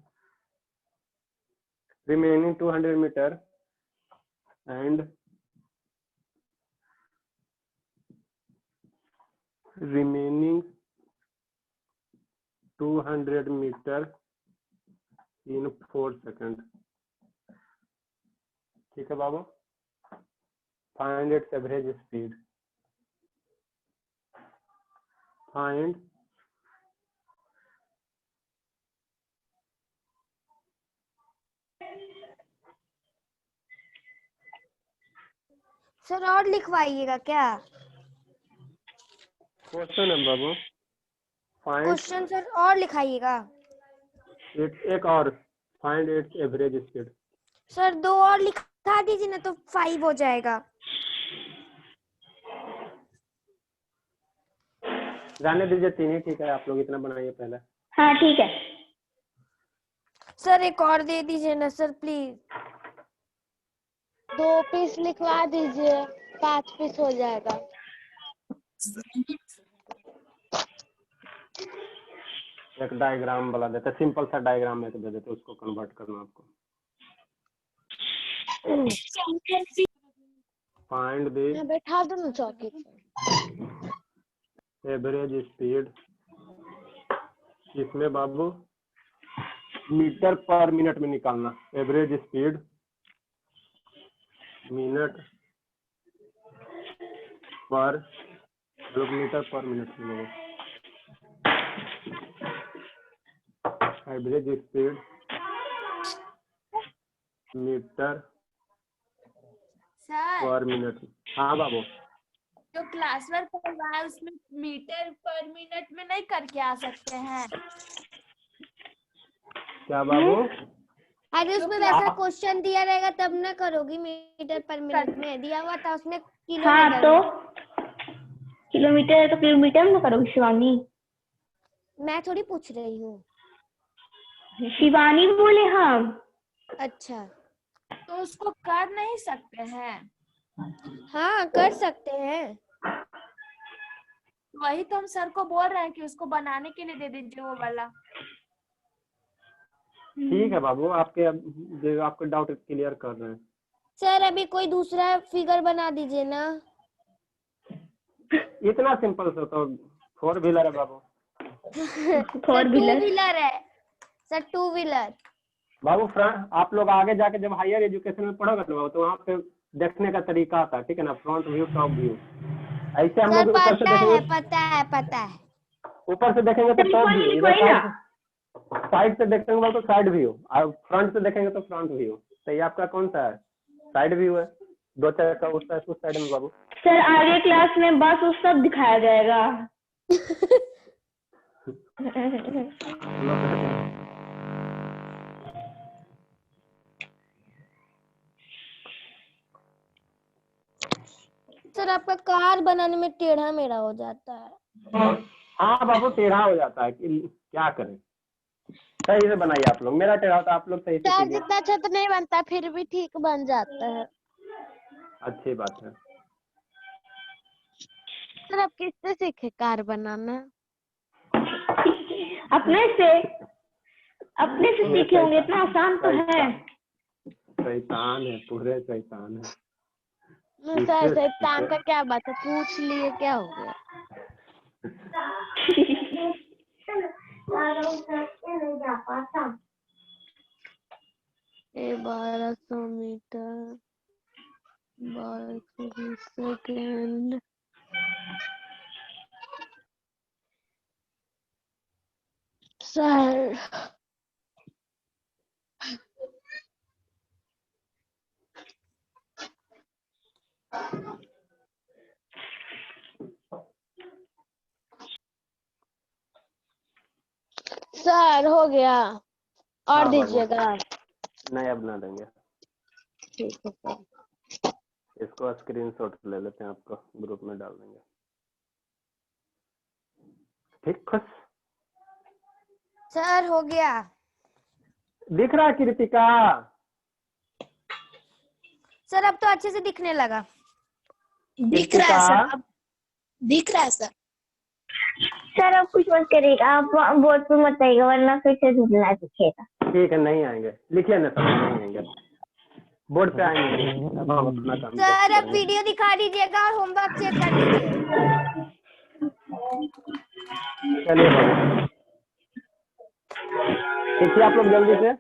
remaining 200 meter and remaining 200 meter in 4 seconds. ठीक है बाबू। Find its average speed. Find sir और लिखवाइएगा क्या? Question है बाबू। Find question sir और लिखाइएगा। एक और find its average speed. Sir 2 और लिखा दीजिए ना तो 5 हो जाएगा। जाने दीजिए 3 ही ठीक है, आप लोग इतना बनाइए पहले। हाँ ठीक है। सर एक और दे दीजिए ना सर प्लीज। 2 पीस लिखवा दीजिए, 5 पीस हो जाएगा। एक डायग्राम वाला देते, सिंपल सा डायग्राम एक दे देते, उसको कन्वर्ट करना आपको। फाइंड द मैं बैठा दूं ना चौकी पे। एवरेज स्पीड, इसमें बाबू मीटर पर मिनट में निकालना। एवरेज स्पीड मिनट पर मीटर पर मिनट में। एवरेज स्पीड मीटर सर पर मिनट। हाँ बाबू, जो क्लास वर्क करवाया है उसमें मीटर पर मिनट में नहीं करके आ सकते हैं? क्या बाबू? अरे उसमें वैसा क्वेश्चन दिया रहेगा तब ना करोगी मीटर पर मिनट में, दिया हुआ था उसमें किलोमीटर हाँ तो में। किलोमीटर है तो किलोमीटर में करोगे शिवानी। मैं थोड़ी पूछ रही हूँ। शिवानी बोले हम। अच्छा, तो उसको कर नहीं सकते हैं? हाँ कर सकते हैं। वही तो हम सर को बोल रहे हैं कि उसको बनाने के लिए दे दीजिए वो वाला। ठीक है बाबू, आपके जो आपके डाउट क्लियर कर रहे हैं। सर अभी कोई दूसरा फिगर बना दीजिए ना। इतना सिंपल सा तो 4 व्हीलर है बाबू। Four two wheeler. व्हीलर है सर, 2 व्हीलर। बाबू फ्रंट, आप लोग आगे जाके जब हायर एजुकेशन में पढ़ोगे ना बाबू, तो वहाँ पे देखने का तरीका आता है, ठीक है ना, फ्रंट व्यू टॉप व्यू। ऐसे हम सर लोग ऊपर से पता है, देखेंगे, पता है, पता है। ऊपर से देखेंगे तो टॉप व्यू, इधर साइड से देखेंगे बाबू तो साइड व्यू, और फ्रंट से देखेंगे तो फ्रंट व्यू। तो ये आपका कौन सा है? साइड व्यू है, 2 चक्कर का उस साइड में बाबू। सर आगे क्लास में बस उस सब दिखाया जाएगा। सर आपका कार बनाने में टेढ़ा मेढ़ा हो जाता है। हाँ बाबू, टेढ़ा हो जाता है, क्या करें। सही से बनाइए आप लोग, मेरा टेढ़ा होता है, आप लोग सही से चार कीजिए। जितना अच्छा तो नहीं बनता, फिर भी ठीक बन जाता है। अच्छी बात है। सर आप किससे सीखे कार बनाना? अपने से सीखे होंगे, इतना आसान तो है। शैतान है, पूरे शैतान है। सर शैतान का क्या बात है, पूछ लिए क्या हो गया। 1200 मीटर 1220 सेकेंड। सर सर हो गया, और हाँ बाबू। दीजिएगा। नहीं, अब ना देंगे। ठीक है सर। इसको स्क्रीनशॉट ले लेते हैं, आपको ग्रुप में डाल देंगे। ठीक, खुश? सर हो गया। दिख रहा है कृतिका? सर अब तो अच्छे से दिखने लगा। दिख रहा है सर, अब दिख रहा है सर। सर अब कुछ मत करिएगा, आप बोर्ड पे मत आइएगा वरना फिर से धुंधला दिखेगा। ठीक है, नहीं आएंगे, लिखिए ना, सब नहीं आएंगे, बोर्ड पे आएंगे। अब हम अपना काम सर अब करेंगे। वीडियो दिखा दीजिएगा और होमवर्क चेक कर लीजिए। चलिए बाबू, देखिए आप लोग जल्दी से।